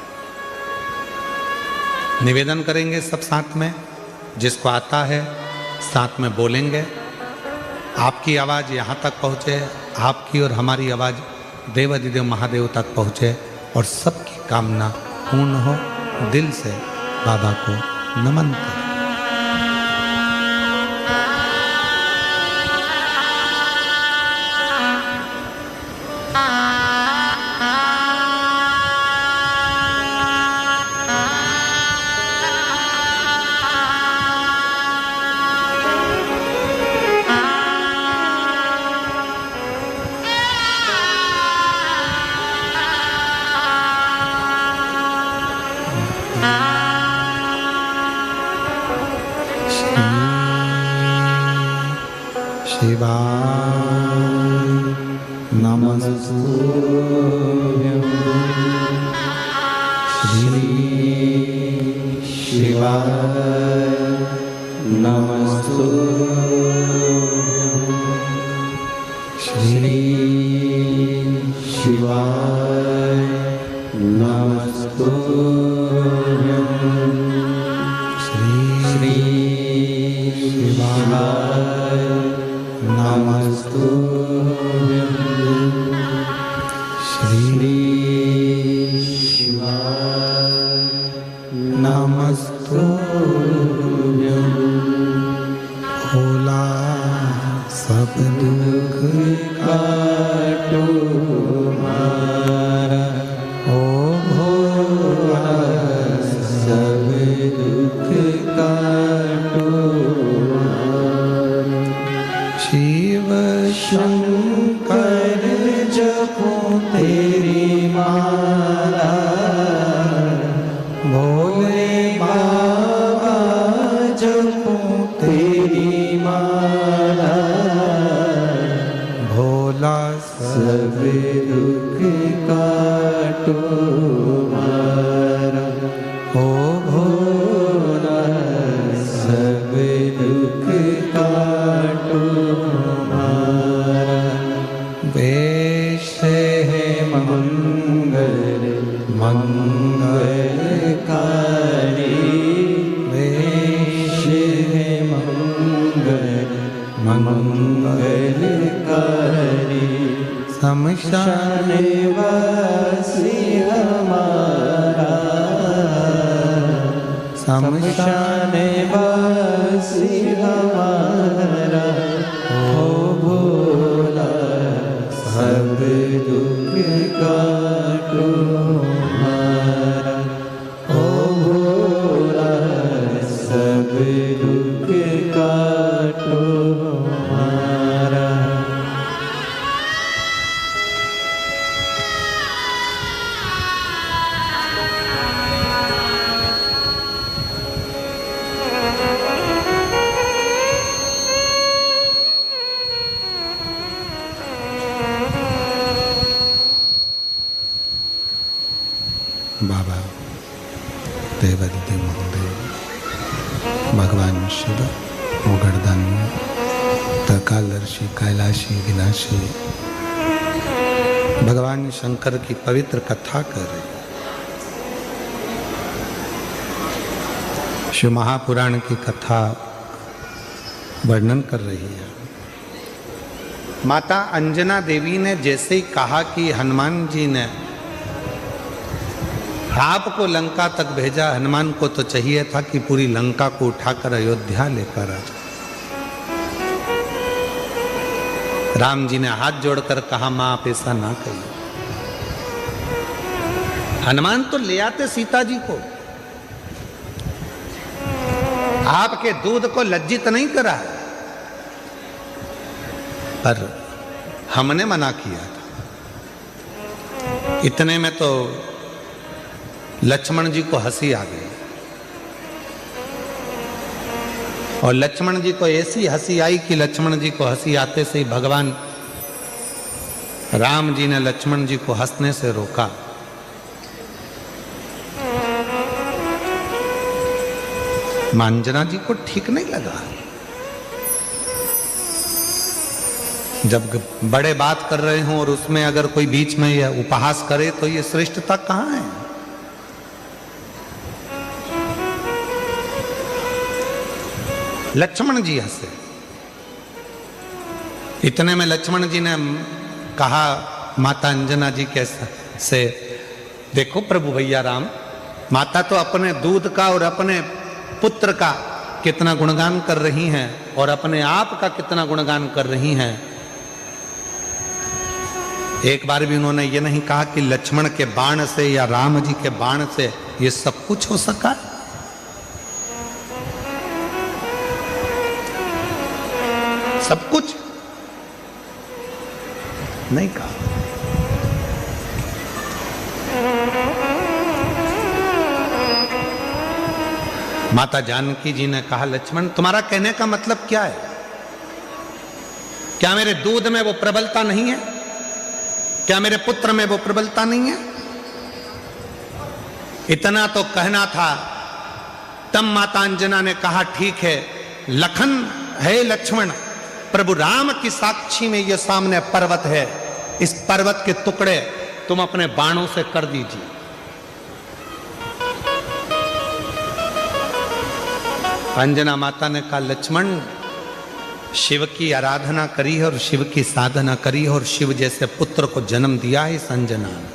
निवेदन करेंगे सब साथ में, जिसको आता है साथ में बोलेंगे। आपकी आवाज़ यहाँ तक पहुँचे, आपकी और हमारी आवाज़ देवाधिदेव महादेव तक पहुँचे और सबकी कामना पूर्ण हो। दिल से बाबा को नमन करें। शिवाय नमस्तुभ्यं, श्री शिवाय नमस्तुभ्यं, श्री शिवाय नमस्तुभ्यं, श्री शिवाय नमस्तुभ्यं, श्री शिवाय नमस्तुभ्यं। भोला सब दुख काटो हमारा, ओ भोला सब दुख काटो। शिव शंकर जपो तेरी माला, भोले बाबा जपो तेरी माला। शमशान वासी हमारा हो भोला, सब दुख काटो हमारा, हो भोला सब दुख काटो हमारा। बाबा देवादिदेव महोदय, भगवान शिव, मोगड़दानी, त्रिकालदर्शी, कैलाशी, विनाशी, भगवान शंकर की पवित्र कथा कर रहे। शिव महापुराण की कथा वर्णन कर रही है। माता अंजना देवी ने जैसे ही कहा कि हनुमान जी ने आपको लंका तक भेजा, हनुमान को तो चाहिए था कि पूरी लंका को उठाकर अयोध्या लेकर आ। राम जी ने हाथ जोड़कर कहा, मां आप ऐसा ना कहिए। हनुमान तो ले आते सीता जी को, आपके दूध को लज्जित नहीं करा, पर हमने मना किया था। इतने में तो लक्ष्मण जी को हंसी आ गई, और लक्ष्मण जी को ऐसी हंसी आई कि लक्ष्मण जी को हंसी आते से ही भगवान राम जी ने लक्ष्मण जी को हंसने से रोका। अंजना जी को ठीक नहीं लगा। जब बड़े बात कर रहे हों और उसमें अगर कोई बीच में यह उपहास करे तो ये श्रेष्ठता कहां है? लक्ष्मण जी हंसे। इतने में लक्ष्मण जी ने कहा माता अंजना जी के से, देखो प्रभु भैया राम, माता तो अपने दूध का और अपने पुत्र का कितना गुणगान कर रही हैं और अपने आप का कितना गुणगान कर रही हैं। एक बार भी उन्होंने ये नहीं कहा कि लक्ष्मण के बाण से या राम जी के बाण से ये सब कुछ हो सका। सब कुछ नहीं कहा। माता जानकी जी ने कहा, लक्ष्मण तुम्हारा कहने का मतलब क्या है? क्या मेरे दूध में वो प्रबलता नहीं है? क्या मेरे पुत्र में वो प्रबलता नहीं है? इतना तो कहना था। तब माता अंजना ने कहा, ठीक है लखन है लक्ष्मण, प्रभु राम की साक्षी में ये सामने पर्वत है, इस पर्वत के टुकड़े तुम अपने बाणों से कर दीजिए। अंजना माता ने कहा, लक्ष्मण शिव की आराधना करी है और शिव की साधना करी है और शिव जैसे पुत्र को जन्म दिया है इस अंजना ने।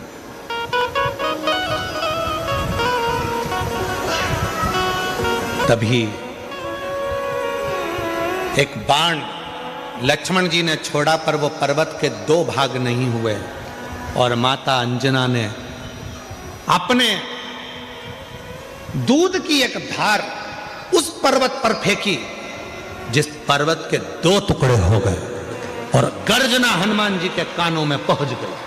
तभी एक बाण लक्ष्मण जी ने छोड़ा, पर वो पर्वत के दो भाग नहीं हुए और माता अंजना ने अपने दूध की एक धार उस पर्वत पर फेंकी, जिस पर्वत के दो टुकड़े हो गए और गर्जना हनुमान जी के कानों में पहुंच गई।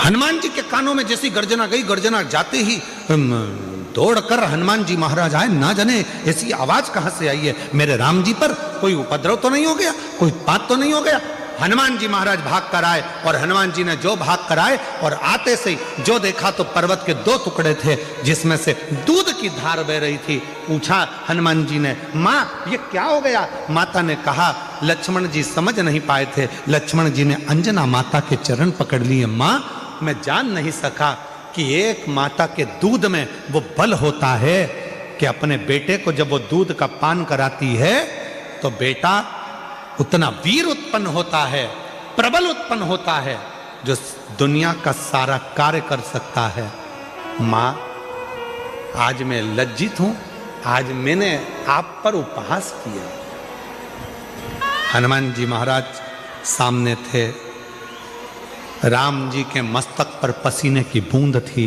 हनुमान जी के कानों में जैसी गर्जना गई, गर्जना जाते ही दौड़कर हनुमान जी महाराज आए। ना जाने ऐसी आवाज कहां से आई है, मेरे राम जी पर कोई उपद्रव तो नहीं हो गया, कोई बात तो नहीं हो गया। हनुमान जी महाराज भाग कर आए और हनुमान जी ने जो भाग कर आए और आते से जो देखा तो पर्वत के दो टुकड़े थे जिसमें से दूध की धार बह रही थी। पूछा हनुमान जी ने, माँ ये क्या हो गया? माता ने कहा, लक्ष्मण जी समझ नहीं पाए थे। लक्ष्मण जी ने अंजना माता के चरण पकड़ लिए। माँ मैं जान नहीं सका कि एक माता के दूध में वो बल होता है कि अपने बेटे को जब वो दूध का पान कराती है तो बेटा उतना वीर उत्पन्न होता है, प्रबल उत्पन्न होता है, जो दुनिया का सारा कार्य कर सकता है। मां, आज मैं लज्जित हूं, आज मैंने आप पर उपहास किया। हनुमान जी महाराज सामने थे, राम जी के मस्तक पर पसीने की बूंद थी,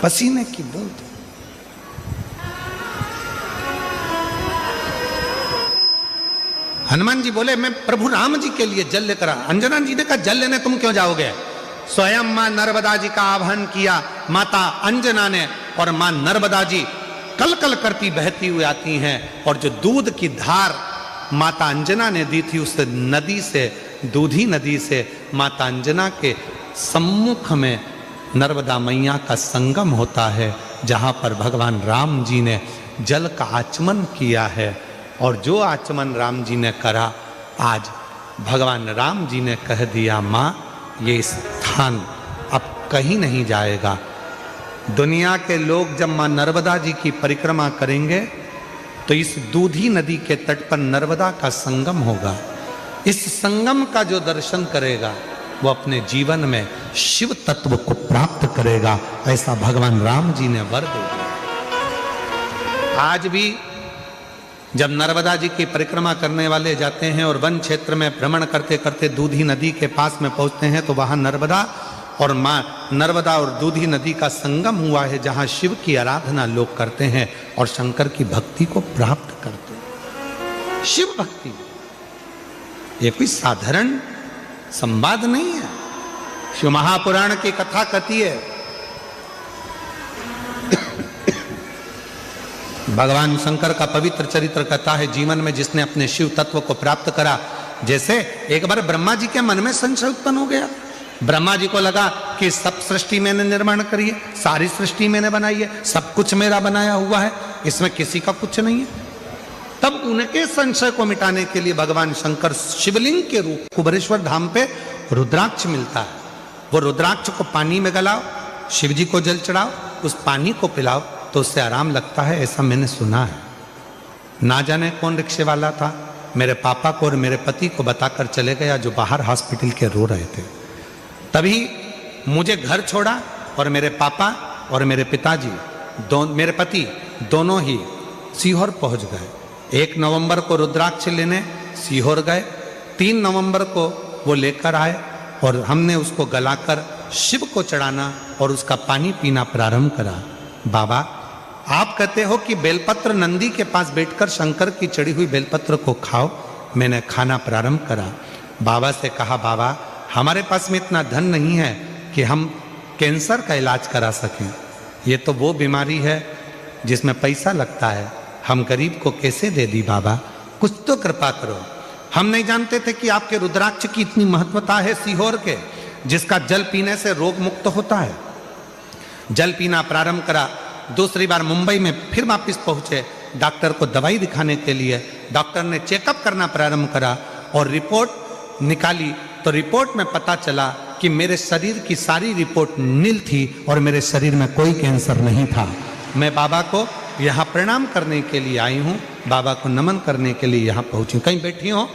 पसीने की बूंद। हनुमान जी बोले, मैं प्रभु राम जी के लिए जल लेकर। अंजना जी ने कहा, जल लेने तुम क्यों जाओगे? स्वयं मां नर्मदा जी का आह्वान किया माता अंजना ने, और मां नर्मदा जी कल कल करती बहती हुई आती हैं, और जो दूध की धार माता अंजना ने दी थी, उस नदी से, दूधी नदी से माता अंजना के सम्मुख में नर्मदा मैया का संगम होता है, जहां पर भगवान राम जी ने जल का आचमन किया है। और जो आचमन राम जी ने करा, आज भगवान राम जी ने कह दिया, मां ये स्थान अब कहीं नहीं जाएगा। दुनिया के लोग जब मां नर्मदा जी की परिक्रमा करेंगे तो इस दूधी नदी के तट पर नर्मदा का संगम होगा। इस संगम का जो दर्शन करेगा वो अपने जीवन में शिव तत्व को प्राप्त करेगा, ऐसा भगवान राम जी ने वर दे दिया। आज भी जब नर्मदा जी की परिक्रमा करने वाले जाते हैं और वन क्षेत्र में भ्रमण करते करते दूधी नदी के पास में पहुंचते हैं, तो वहां नर्मदा और मां नर्मदा और दूधी नदी का संगम हुआ है, जहां शिव की आराधना लोग करते हैं और शंकर की भक्ति को प्राप्त करते हैं। शिव भक्ति ये कोई साधारण संवाद नहीं है। शिव महापुराण की कथा कहती है, भगवान शंकर का पवित्र चरित्र कहता है, जीवन में जिसने अपने शिव तत्व को प्राप्त करा। जैसे एक बार ब्रह्मा जी के मन में संशय उत्पन्न हो गया। ब्रह्मा जी को लगा कि सब सृष्टि मैंने निर्माण करी है, सारी सृष्टि मैंने बनाई है, सब कुछ मेरा बनाया हुआ है, इसमें किसी का कुछ नहीं है। तब उनके संशय को मिटाने के लिए भगवान शंकर शिवलिंग के रूप कुबेरेश्वर धाम पे रुद्राक्ष मिलता है। वो रुद्राक्ष को पानी में गलाओ, शिव जी को जल चढ़ाओ, उस पानी को पिलाओ तो उससे आराम लगता है, ऐसा मैंने सुना है। ना जाने कौन रिक्शे वाला था, मेरे पापा को और मेरे पति को बताकर चले गया, जो बाहर हॉस्पिटल के रो रहे थे। तभी मुझे घर छोड़ा और मेरे पापा और मेरे पिताजी मेरे पति दोनों ही सीहोर पहुंच गए। 1 नवंबर को रुद्राक्ष लेने सीहोर गए, 3 नवंबर को वो लेकर आए और हमने उसको गलाकर शिव को चढ़ाना और उसका पानी पीना प्रारंभ करा। बाबा, आप कहते हो कि बेलपत्र नंदी के पास बैठकर शंकर की चढ़ी हुई बेलपत्र को खाओ। मैंने खाना प्रारंभ करा। बाबा से कहा, बाबा हमारे पास में इतना धन नहीं है कि हम कैंसर का इलाज करा सकें। ये तो वो बीमारी है जिसमें पैसा लगता है, हम गरीब को कैसे दे दी बाबा, कुछ तो कृपा करो। हम नहीं जानते थे कि आपके रुद्राक्ष की इतनी महत्वता है सीहोर के, जिसका जल पीने से रोग मुक्त होता है। जल पीना प्रारंभ करा। दूसरी बार मुंबई में फिर वापिस पहुंचे डॉक्टर को दवाई दिखाने के लिए। डॉक्टर ने चेकअप करना प्रारंभ करा और रिपोर्ट निकाली तो रिपोर्ट में पता चला कि मेरे शरीर की सारी रिपोर्ट नील थी और मेरे शरीर में कोई कैंसर नहीं था। मैं बाबा को यहाँ प्रणाम करने के लिए आई हूँ, बाबा को नमन करने के लिए यहाँ पहुँची। कहीं बैठी हो?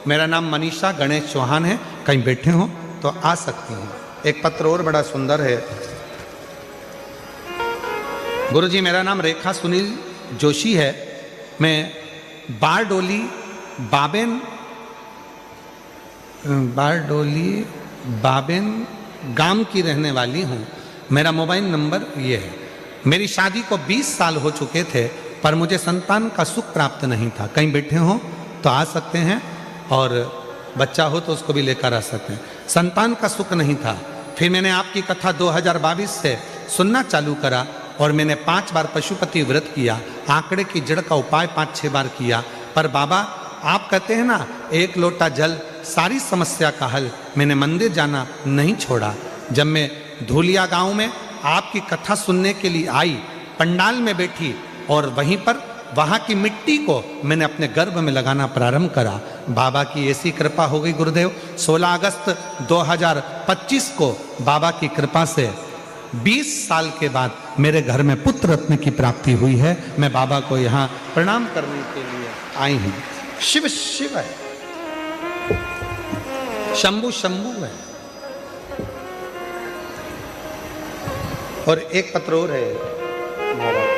मेरा नाम मनीषा गणेश चौहान है, कहीं बैठे हो तो आ सकती हैं। एक पत्र और बड़ा सुंदर है। गुरुजी, मेरा नाम रेखा सुनील जोशी है, मैं बारडोली बाबेन गांव की रहने वाली हूँ। मेरा मोबाइल नंबर ये है। मेरी शादी को 20 साल हो चुके थे, पर मुझे संतान का सुख प्राप्त नहीं था। कहीं बैठे हो तो आ सकते हैं, और बच्चा हो तो उसको भी लेकर आ सकते हैं। संतान का सुख नहीं था। फिर मैंने आपकी कथा 2022 से सुनना चालू करा और मैंने 5 बार पशुपति व्रत किया, आंकड़े की जड़ का उपाय 5-6 बार किया। पर बाबा, आप कहते हैं ना, 1 लोटा जल सारी समस्या का हल। मैंने मंदिर जाना नहीं छोड़ा। जब मैं धूलिया गांव में आपकी कथा सुनने के लिए आई, पंडाल में बैठी और वहीं पर वहाँ की मिट्टी को मैंने अपने गर्भ में लगाना प्रारंभ करा। बाबा की ऐसी कृपा हो गई गुरुदेव, 16 अगस्त 2025 को बाबा की कृपा से 20 साल के बाद मेरे घर में पुत्र रत्न की प्राप्ति हुई है। मैं बाबा को यहाँ प्रणाम करने के लिए आई हूं। शिव शिव है, शंभु शंभु है। और एक पत्र और है महाराज।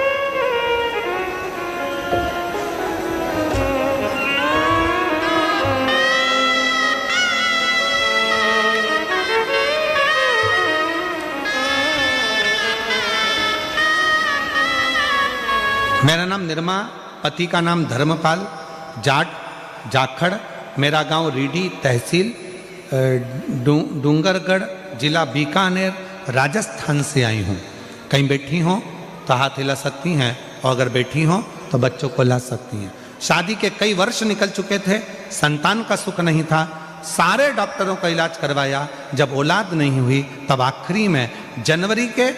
मेरा नाम निर्मा, पति का नाम धर्मपाल, जाट जाखड़, मेरा गांव रीडी, तहसील डूंगरगढ़, जिला बीकानेर, राजस्थान से आई हूँ। कहीं बैठी हो तो हाथ हिला सकती हैं, और अगर बैठी हो तो बच्चों को ला सकती हैं। शादी के कई वर्ष निकल चुके थे, संतान का सुख नहीं था, सारे डॉक्टरों का इलाज करवाया। जब औलाद नहीं हुई तब आखिरी में जनवरी के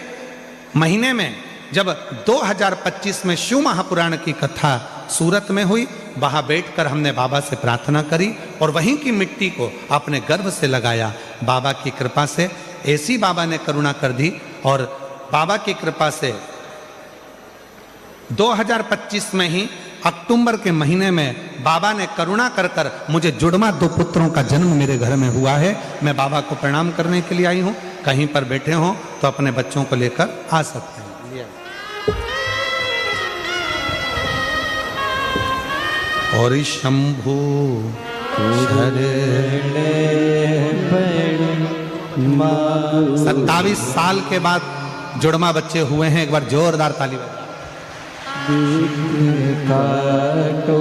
महीने में जब 2025 में शिव महापुराण की कथा सूरत में हुई, वहां बैठकर हमने बाबा से प्रार्थना करी और वहीं की मिट्टी को अपने गर्भ से लगाया। बाबा की कृपा से ऐसी बाबा ने करुणा कर दी, और बाबा की कृपा से 2025 में ही अक्टूबर के महीने में बाबा ने करुणा कर कर मुझे जुड़वा 2 पुत्रों का जन्म मेरे घर में हुआ है। मैं बाबा को प्रणाम करने के लिए आई हूँ। कहीं पर बैठे हों तो अपने बच्चों को लेकर आ सकते हैं। और शंभु 27 साल के बाद जुड़वा बच्चे हुए हैं। एक बार जोरदार ताली बजाओ। काटो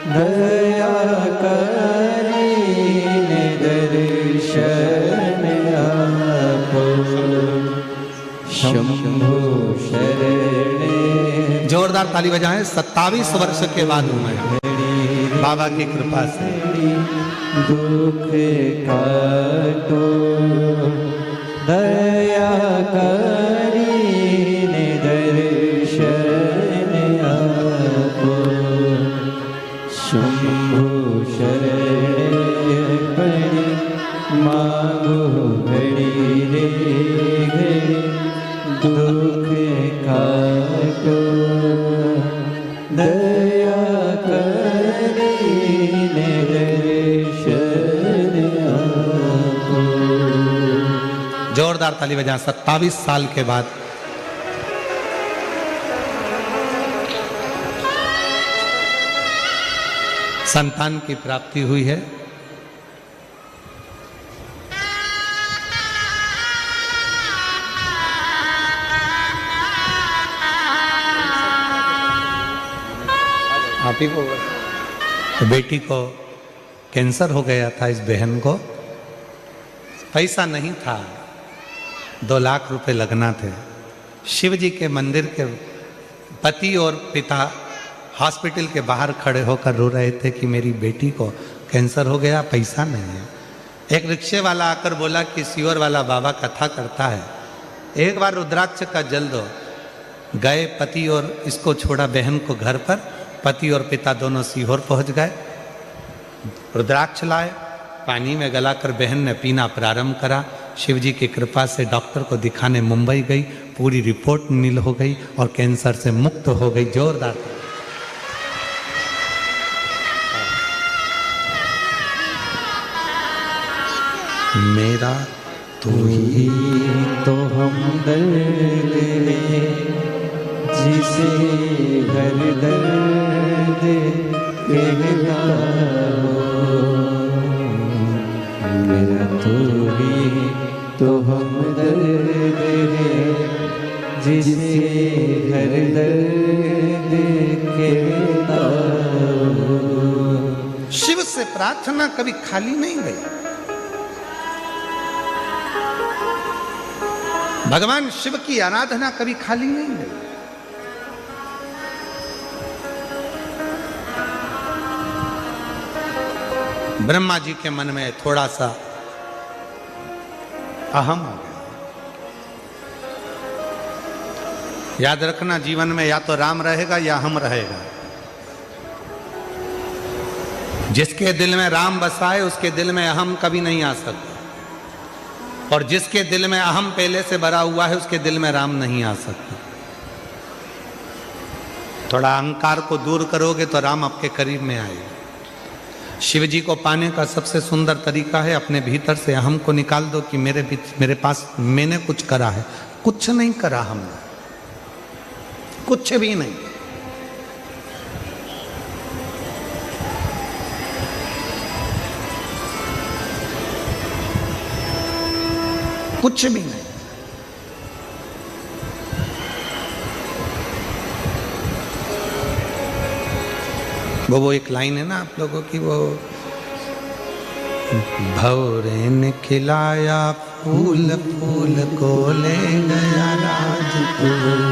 दया करीने दर्शन आपो शंभु शरणे। जोरदार ताली बजाएं। 27 वर्ष के बाद हुए हैं बाबा की कृपा से। दुख काटो दया करीने दर्शन आपो शंभु शरणे पड़ी मांगो घड़ी रे घड़ी दुख काटो दया करीने दर्शन आपो। जोरदार ताली बजाएं। 27 साल के बाद संतान की प्राप्ति हुई है। आप ही को तो बेटी को कैंसर हो गया था। इस बहन को पैसा नहीं था, 2 लाख रुपए लगना थे। शिव जी के मंदिर के पति और पिता हॉस्पिटल के बाहर खड़े होकर रो रहे थे कि मेरी बेटी को कैंसर हो गया, पैसा नहीं है। एक रिक्शे वाला आकर बोला कि सीवर वाला बाबा कथा करता है, एक बार रुद्राक्ष का जल दो। गए पति और इसको छोड़ा बहन को घर पर। पति और पिता दोनों सीहोर पहुंच गए, रुद्राक्ष लाए, पानी में गलाकर बहन ने पीना प्रारंभ करा। शिव जी की कृपा से डॉक्टर को दिखाने मुंबई गई, पूरी रिपोर्ट नील हो गई और कैंसर से मुक्त हो गई। जोरदार। मेरा तू ही तो हमदर्द है जिसे हर दर्द कहता हो। मेरा तू ही तो हमदर्द है जिसे हर दर्द कहता हो। शिव से प्रार्थना कभी खाली नहीं गई। भगवान शिव की आराधना कभी खाली नहीं गई। ब्रह्मा जी के मन में थोड़ा सा अहम आ गया। याद रखना, जीवन में या तो राम रहेगा या हम रहेगा। जिसके दिल में राम बसा है उसके दिल में अहम कभी नहीं आ सकता। और जिसके दिल में अहम पहले से भरा हुआ है उसके दिल में राम नहीं आ सकता। थोड़ा अहंकार को दूर करोगे तो राम आपके करीब में आएगा। शिव जी को पाने का सबसे सुंदर तरीका है अपने भीतर से अहम को निकाल दो कि मेरे पास मैंने कुछ करा है। कुछ नहीं करा हमने, कुछ भी नहीं। कुछ भी नहीं। वो एक लाइन है ना आप लोगों की, वो भौरे ने खिलाया फूल, फूल को ले गया राजकुंवर।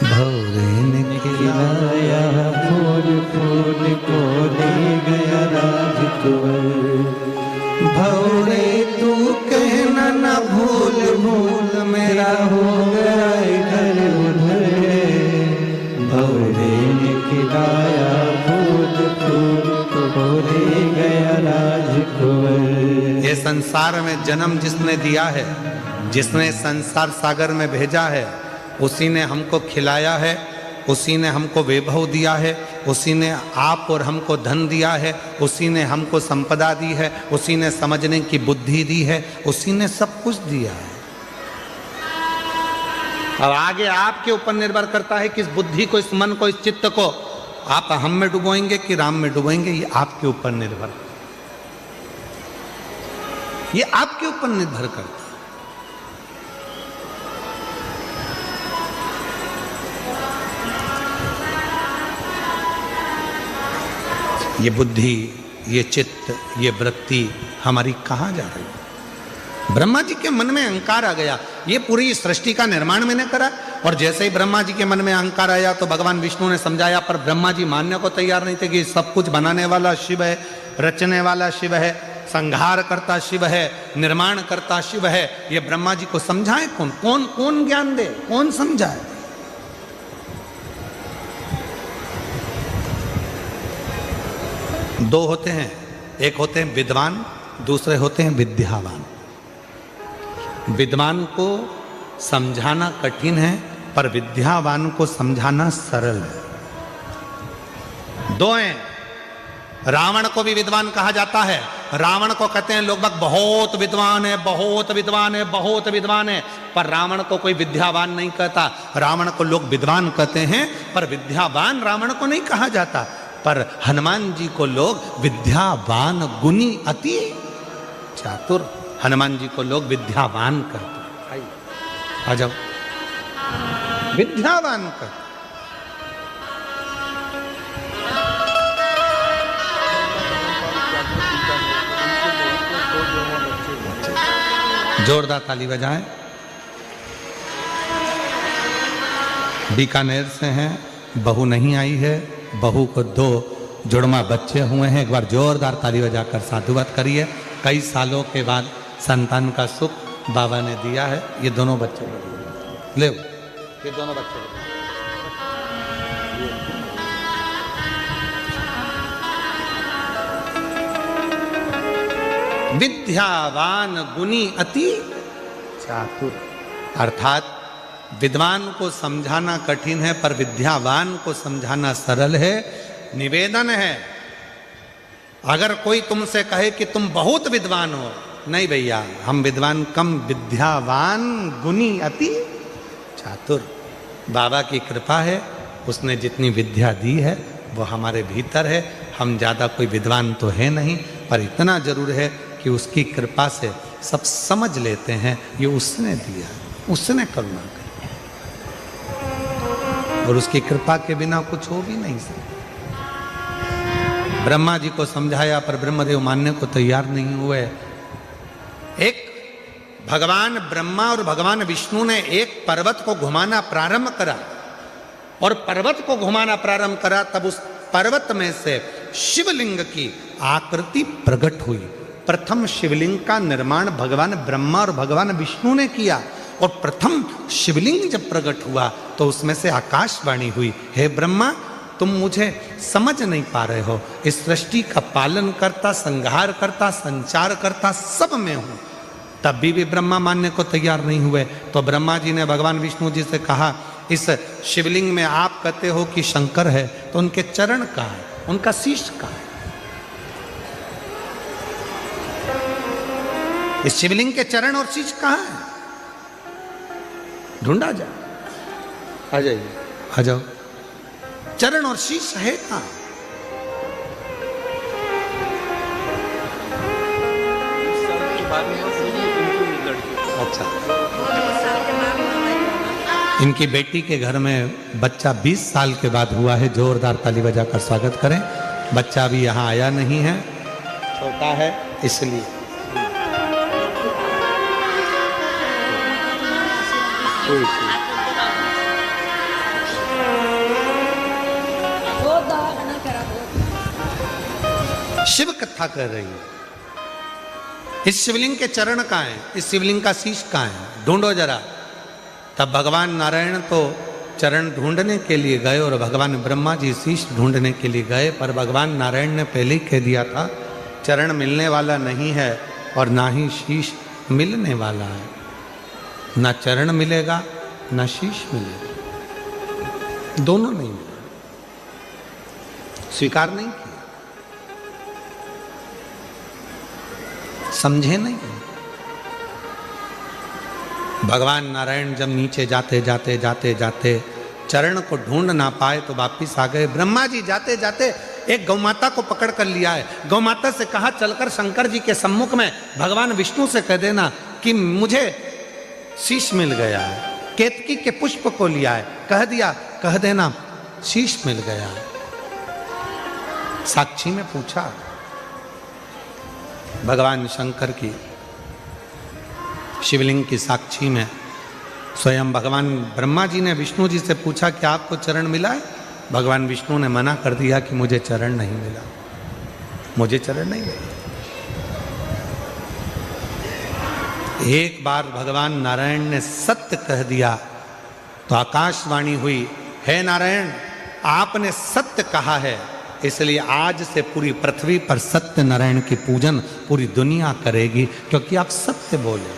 भौरे ने खिलाया फूल, फूल को ले गया राजकुंवर। भौरे तू कहना न भूल, भूल मेरा हो गया इधर उधर। भौरे ने खिलाया फूल, फूल को ले गया राजकुंवर। ये संसार में जन्म जिसने दिया है, जिसने संसार सागर में भेजा है, उसी ने हमको खिलाया है, उसी ने हमको वैभव दिया है, उसी ने आप और हमको धन दिया है, उसी ने हमको संपदा दी है, उसी ने समझने की बुद्धि दी है, उसी ने सब कुछ दिया है। अब आगे आपके ऊपर निर्भर करता है कि इस बुद्धि को, इस मन को, इस चित्त को आप हम में डुबोएंगे कि राम में डुबोएंगे। ये आपके ऊपर निर्भर, ये आपके ऊपर निर्भर करता है। ये बुद्धि, ये चित्त, ये वृत्ति हमारी कहाँ जा रही है? ब्रह्मा जी के मन में अहंकार आ गया। ये पूरी सृष्टि का निर्माण मैंने करा, और जैसे ही ब्रह्मा जी के मन में अहंकार आया तो भगवान विष्णु ने समझाया, पर ब्रह्मा जी मानने को तैयार नहीं थे कि सब कुछ बनाने वाला शिव है, रचने वाला शिव है, संहार करता शिव है, निर्माण करता शिव है। ये ब्रह्मा जी को समझाए कौन? कौन कौन ज्ञान दे, कौन समझाए? दो होते हैं, एक होते हैं विद्वान, दूसरे होते हैं विद्यावान। विद्वान को समझाना कठिन है, पर विद्यावान को समझाना सरल है। दो हैं। रावण को भी विद्वान कहा जाता है। रावण को कहते हैं लोग बहुत विद्वान है, बहुत विद्वान है, बहुत विद्वान है, पर रावण को कोई विद्यावान नहीं कहता। रावण को लोग विद्वान कहते हैं, पर विद्यावान रावण को नहीं कहा जाता। पर हनुमान जी को लोग विद्यावान, गुणी, अति चातुर, हनुमान जी को लोग विद्यावान कहते हैं। आ जाओ, विद्यावान कहते। जोरदार ताली बजाएं। बीकानेर से हैं, बहू नहीं आई है, बहू को 2 जुड़वा बच्चे हुए हैं। एक बार जोरदार ताली बजाकर साधुवाद करिए। कई सालों के बाद संतान का सुख बाबा ने दिया है। ये दोनों बच्चे ले, ये दोनों बच्चे विद्यावान, गुणी, अति चातुर। अर्थात विद्वान को समझाना कठिन है, पर विद्यावान को समझाना सरल है। निवेदन है, अगर कोई तुमसे कहे कि तुम बहुत विद्वान हो, नहीं भैया, हम विद्वान कम, विद्यावान, गुणी, अति चातुर। बाबा की कृपा है, उसने जितनी विद्या दी है वो हमारे भीतर है। हम ज़्यादा कोई विद्वान तो है नहीं, पर इतना जरूर है कि उसकी कृपा से सब समझ लेते हैं। ये उसने दिया, उसने करुणा की, और उसकी कृपा के बिना कुछ हो भी नहीं सकता। ब्रह्मा जी को समझाया, पर ब्रह्मदेव मानने को तैयार नहीं हुए। एक भगवान ब्रह्मा और भगवान विष्णु ने एक पर्वत को घुमाना प्रारंभ करा, और पर्वत को घुमाना प्रारंभ करा, तब उस पर्वत में से शिवलिंग की आकृति प्रकट हुई। प्रथम शिवलिंग का निर्माण भगवान ब्रह्मा और भगवान विष्णु ने किया, और प्रथम शिवलिंग जब प्रकट हुआ तो उसमें से आकाशवाणी हुई, हे ब्रह्मा, तुम मुझे समझ नहीं पा रहे हो। इस सृष्टि का पालन करता, संहार करता, संचार करता सब मैं हूं। तब भी ब्रह्मा मानने को तैयार नहीं हुए। तो ब्रह्मा जी ने भगवान विष्णु जी से कहा, इस शिवलिंग में आप कहते हो कि शंकर है, तो उनके चरण कहाँ है, उनका शीश कहाँ है? इस शिवलिंग के चरण और शीश कहाँ है? ढूंढा जाए। आ जाइए, आ जाओ। चरण और शीश है कहाँ? अच्छा, इनकी बेटी के घर में बच्चा 20 साल के बाद हुआ है। जोरदार ताली बजाकर स्वागत करें। बच्चा अभी यहाँ आया नहीं है, छोटा है इसलिए। शिव कथा कर रही है। इस शिवलिंग के चरण कहाँ हैं? इस शिवलिंग का शीश कहाँ है? ढूंढो जरा। तब भगवान नारायण तो चरण ढूंढने के लिए गए और भगवान ब्रह्मा जी शीश ढूंढने के लिए गए, पर भगवान नारायण ने पहले ही कह दिया था चरण मिलने वाला नहीं है और ना ही शीश मिलने वाला है। ना चरण मिलेगा ना शीश मिलेगा, दोनों नहीं मिले। स्वीकार नहीं किया, समझे नहीं। भगवान नारायण जब नीचे जाते जाते जाते जाते चरण को ढूंढ ना पाए तो वापिस आ गए। ब्रह्मा जी जाते जाते एक गौमाता को पकड़ कर लिया है। गौमाता से कहा चलकर शंकर जी के सम्मुख में भगवान विष्णु से कह देना कि मुझे शीश मिल गया है, केतकी के पुष्प को लिया है। कह दिया, कह देना शीश मिल गया है। साक्षी में पूछा भगवान शंकर की, शिवलिंग की साक्षी में स्वयं भगवान ब्रह्मा जी ने विष्णु जी से पूछा कि आपको चरण मिला है? भगवान विष्णु ने मना कर दिया कि मुझे चरण नहीं मिला, मुझे चरण नहीं मिला। एक बार भगवान नारायण ने सत्य कह दिया तो आकाशवाणी हुई, हे नारायण आपने सत्य कहा है, इसलिए आज से पूरी पृथ्वी पर सत्य नारायण की पूजन पूरी दुनिया करेगी, क्योंकि आप सत्य बोले।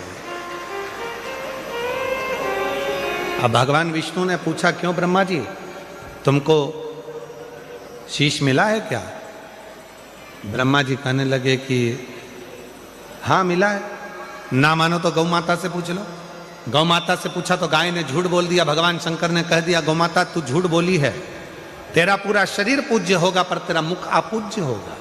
अब भगवान विष्णु ने पूछा, क्यों ब्रह्मा जी, तुमको शीश मिला है क्या? ब्रह्मा जी कहने लगे कि हाँ मिला है। ना मानो तो गौ माता से पूछ लो। गौ माता से पूछा तो गाय ने झूठ बोल दिया। भगवान शंकर ने कह दिया, गौ माता तू झूठ बोली है, तेरा पूरा शरीर पूज्य होगा पर तेरा मुख अपूज्य होगा।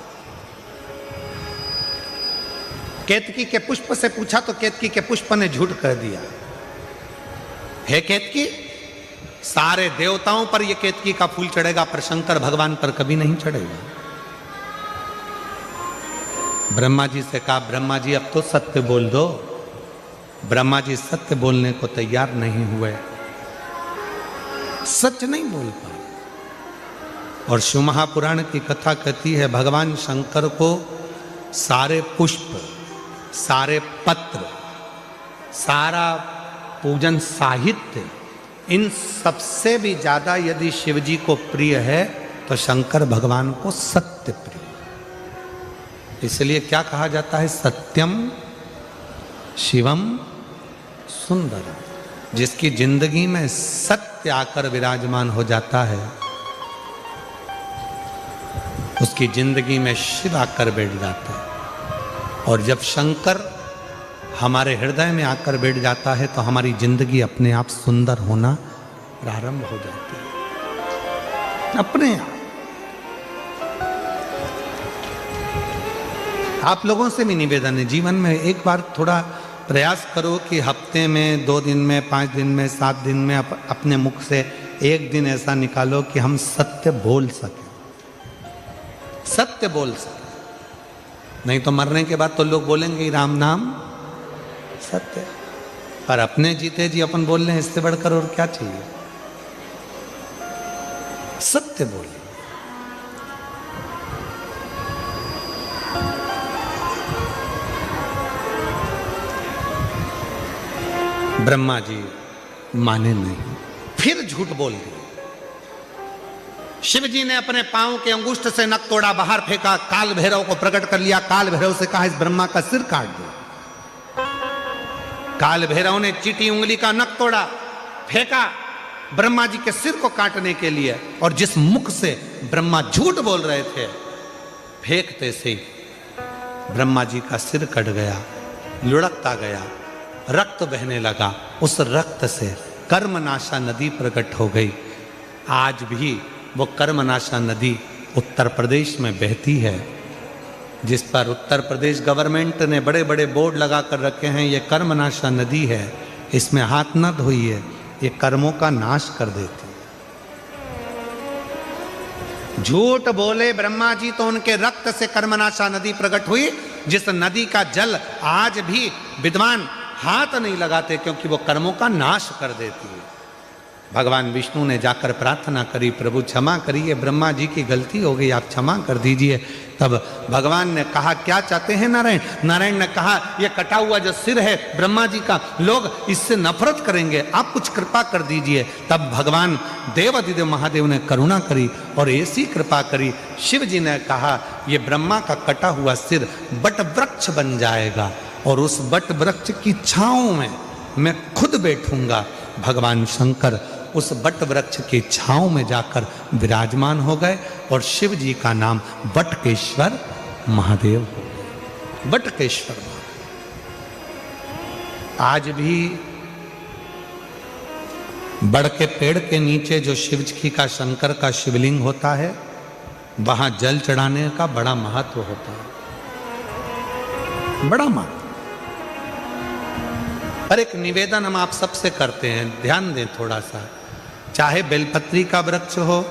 केतकी के पुष्प से पूछा तो केतकी के पुष्प ने झूठ कह दिया। हे केतकी, सारे देवताओं पर यह केतकी का फूल चढ़ेगा पर शंकर भगवान पर कभी नहीं चढ़ेगा। ब्रह्मा जी से कहा, ब्रह्मा जी अब तो सत्य बोल दो। ब्रह्मा जी सत्य बोलने को तैयार नहीं हुए, सच नहीं बोल पाए। और शिव महापुराण की कथा कहती है भगवान शंकर को सारे पुष्प, सारे पत्र, सारा पूजन साहित्य, इन सबसे भी ज्यादा यदि शिव जी को प्रिय है तो शंकर भगवान को सत्य प्रिय। इसलिए क्या कहा जाता है, सत्यम शिवम सुंदरम। जिसकी जिंदगी में सत्य आकर विराजमान हो जाता है उसकी जिंदगी में शिव आकर बैठ जाता है। और जब शंकर हमारे हृदय में आकर बैठ जाता है तो हमारी जिंदगी अपने आप सुंदर होना प्रारंभ हो जाती है, अपने आप। आप लोगों से भी निवेदन है, जीवन में एक बार थोड़ा प्रयास करो कि हफ्ते में, 2 दिन में, 5 दिन में, 7 दिन में अपने मुख से एक दिन ऐसा निकालो कि हम सत्य बोल सकें, सत्य बोल सकें। नहीं तो मरने के बाद तो लोग बोलेंगे राम नाम सत्य, पर अपने जीते जी अपन बोल रहे हैं, इससे बढ़कर और क्या चाहिए। सत्य बोले। ब्रह्मा जी माने नहीं, फिर झूठ बोल दिए। शिव जी ने अपने पांव के अंगुष्ठ से नख तोड़ा, बाहर फेंका, काल भैरव को प्रकट कर लिया। काल भैरव से कहा इस ब्रह्मा का सिर काट दो। काल भैरव ने चीटी उंगली का नख तोड़ा, फेंका ब्रह्मा जी के सिर को काटने के लिए, और जिस मुख से ब्रह्मा झूठ बोल रहे थे, फेंकते से ब्रह्मा जी का सिर कट गया, लुढ़कता गया, रक्त बहने लगा। उस रक्त से कर्मनाशा नदी प्रकट हो गई। आज भी वो कर्मनाशा नदी उत्तर प्रदेश में बहती है, जिस पर उत्तर प्रदेश गवर्नमेंट ने बड़े बड़े बोर्ड लगा कर रखे हैं, ये कर्मनाशा नदी है, इसमें हाथ न धोइए, ये कर्मों का नाश कर देती है। झूठ बोले ब्रह्मा जी तो उनके रक्त से कर्मनाशा नदी प्रकट हुई, जिस नदी का जल आज भी विद्वान हाथ नहीं लगाते, क्योंकि वो कर्मों का नाश कर देती है। भगवान विष्णु ने जाकर प्रार्थना करी, प्रभु क्षमा करिए, ब्रह्मा जी की गलती हो गई, आप क्षमा कर दीजिए। तब भगवान ने कहा, क्या चाहते हैं नारायण? नारायण ने कहा, ये कटा हुआ जो सिर है ब्रह्मा जी का, लोग इससे नफरत करेंगे, आप कुछ कृपा कर दीजिए। तब भगवान देवाधिदेव महादेव ने करुणा करी और ऐसी कृपा करी, शिव जी ने कहा, ये ब्रह्मा का कटा हुआ सिर बट वृक्ष बन जाएगा, और उस बट वृक्ष की छांव में मैं खुद बैठूंगा। भगवान शंकर उस बट वृक्ष की छांव में जाकर विराजमान हो गए, और शिव जी का नाम बटकेश्वर महादेव हो गया। बटकेश्वर महादेव आज भी बड़ के पेड़ के नीचे जो शिव जी का, शंकर का शिवलिंग होता है, वहां जल चढ़ाने का बड़ा महत्व होता है, बड़ा महत्व। पर एक निवेदन हम आप सबसे करते हैं, ध्यान दें थोड़ा सा, चाहे बेलपत्री का वृक्ष हो,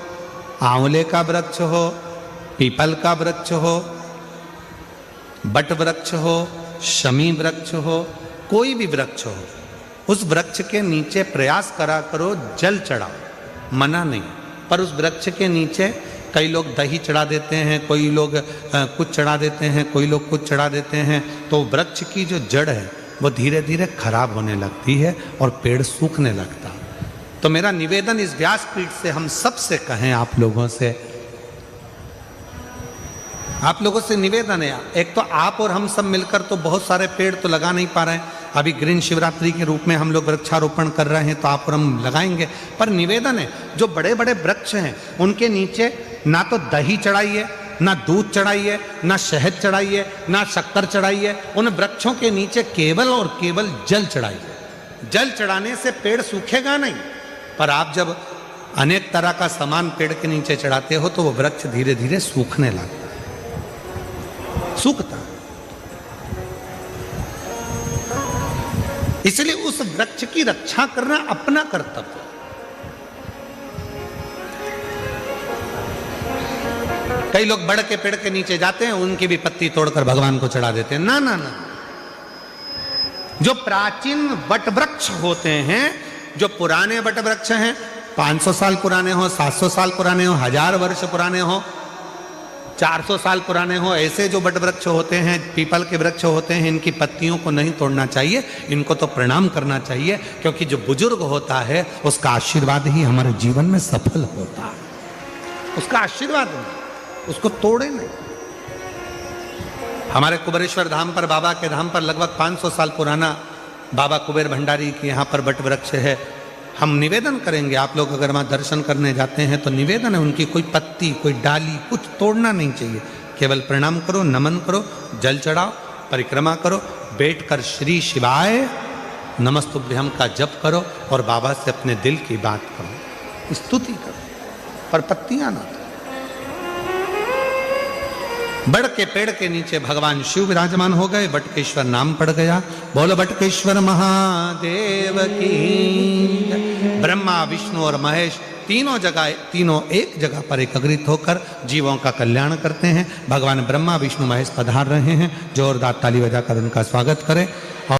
आंवले का वृक्ष हो, पीपल का वृक्ष हो, बट वृक्ष हो, शमी वृक्ष हो, कोई भी वृक्ष हो, उस वृक्ष के नीचे प्रयास करा करो जल चढ़ाओ, मना नहीं। पर उस वृक्ष के नीचे कई लोग दही चढ़ा देते हैं, कोई लोग कुछ चढ़ा देते हैं, कोई लोग कुछ चढ़ा देते हैं, तो वृक्ष की जो जड़ है वो धीरे धीरे खराब होने लगती है और पेड़ सूखने लगता है। तो मेरा निवेदन इस व्यासपीठ से हम सबसे कहें, आप लोगों से निवेदन है, एक तो आप और हम सब मिलकर तो बहुत सारे पेड़ तो लगा नहीं पा रहे हैं। अभी ग्रीन शिवरात्रि के रूप में हम लोग वृक्षारोपण कर रहे हैं, तो आप और हम लगाएंगे। पर निवेदन है, जो बड़े बड़े वृक्ष हैं उनके नीचे ना तो दही चढ़ाइए, ना दूध चढ़ाइए, ना शहद चढ़ाइए, ना शक्कर चढ़ाइए, उन वृक्षों के नीचे केवल और केवल जल चढ़ाइए। जल चढ़ाने से पेड़ सूखेगा नहीं, पर आप जब अनेक तरह का सामान पेड़ के नीचे चढ़ाते हो तो वो वृक्ष धीरे धीरे सूखने लगता है, सूखता। इसलिए उस वृक्ष की रक्षा करना अपना कर्तव्य। कई लोग बड़ के पेड़ के नीचे जाते हैं, उनकी भी पत्ती तोड़कर भगवान को चढ़ा देते हैं। ना ना ना, जो प्राचीन वट वृक्ष होते हैं, जो पुराने वट वृक्ष हैं, 500 साल पुराने हो, 700 साल पुराने हो, 1000 वर्ष पुराने हो, 400 साल पुराने हो, ऐसे जो वट वृक्ष होते हैं, पीपल के वृक्ष होते हैं, इनकी पत्तियों को नहीं तोड़ना चाहिए, इनको तो प्रणाम करना चाहिए, क्योंकि जो बुजुर्ग होता है उसका आशीर्वाद ही हमारे जीवन में सफल होता है। उसका आशीर्वाद नहीं, उसको तोड़े नहीं। हमारे कुबेरेश्वर धाम पर, बाबा के धाम पर लगभग 500 साल पुराना बाबा कुबेर भंडारी के यहाँ पर वट वृक्ष है। हम निवेदन करेंगे, आप लोग अगर वहाँ दर्शन करने जाते हैं तो निवेदन है, उनकी कोई पत्ती, कोई डाली, कुछ तोड़ना नहीं चाहिए, केवल प्रणाम करो, नमन करो, जल चढ़ाओ, परिक्रमा करो, बैठकर श्री शिवाय नमस्तुभ्यम का जप करो और बाबा से अपने दिल की बात करो, स्तुति करो, पर पत्तियां ना। बड़ के पेड़ के नीचे भगवान शिव विराजमान हो गए, बटकेश्वर नाम पड़ गया। बोलो बटकेश्वर महादेव की। ब्रह्मा, विष्णु और महेश तीनों एक जगह पर एकत्रित होकर जीवों का कल्याण करते हैं। भगवान ब्रह्मा, विष्णु, महेश पधार रहे हैं, जोरदार ताली बजाकर उनका स्वागत करें।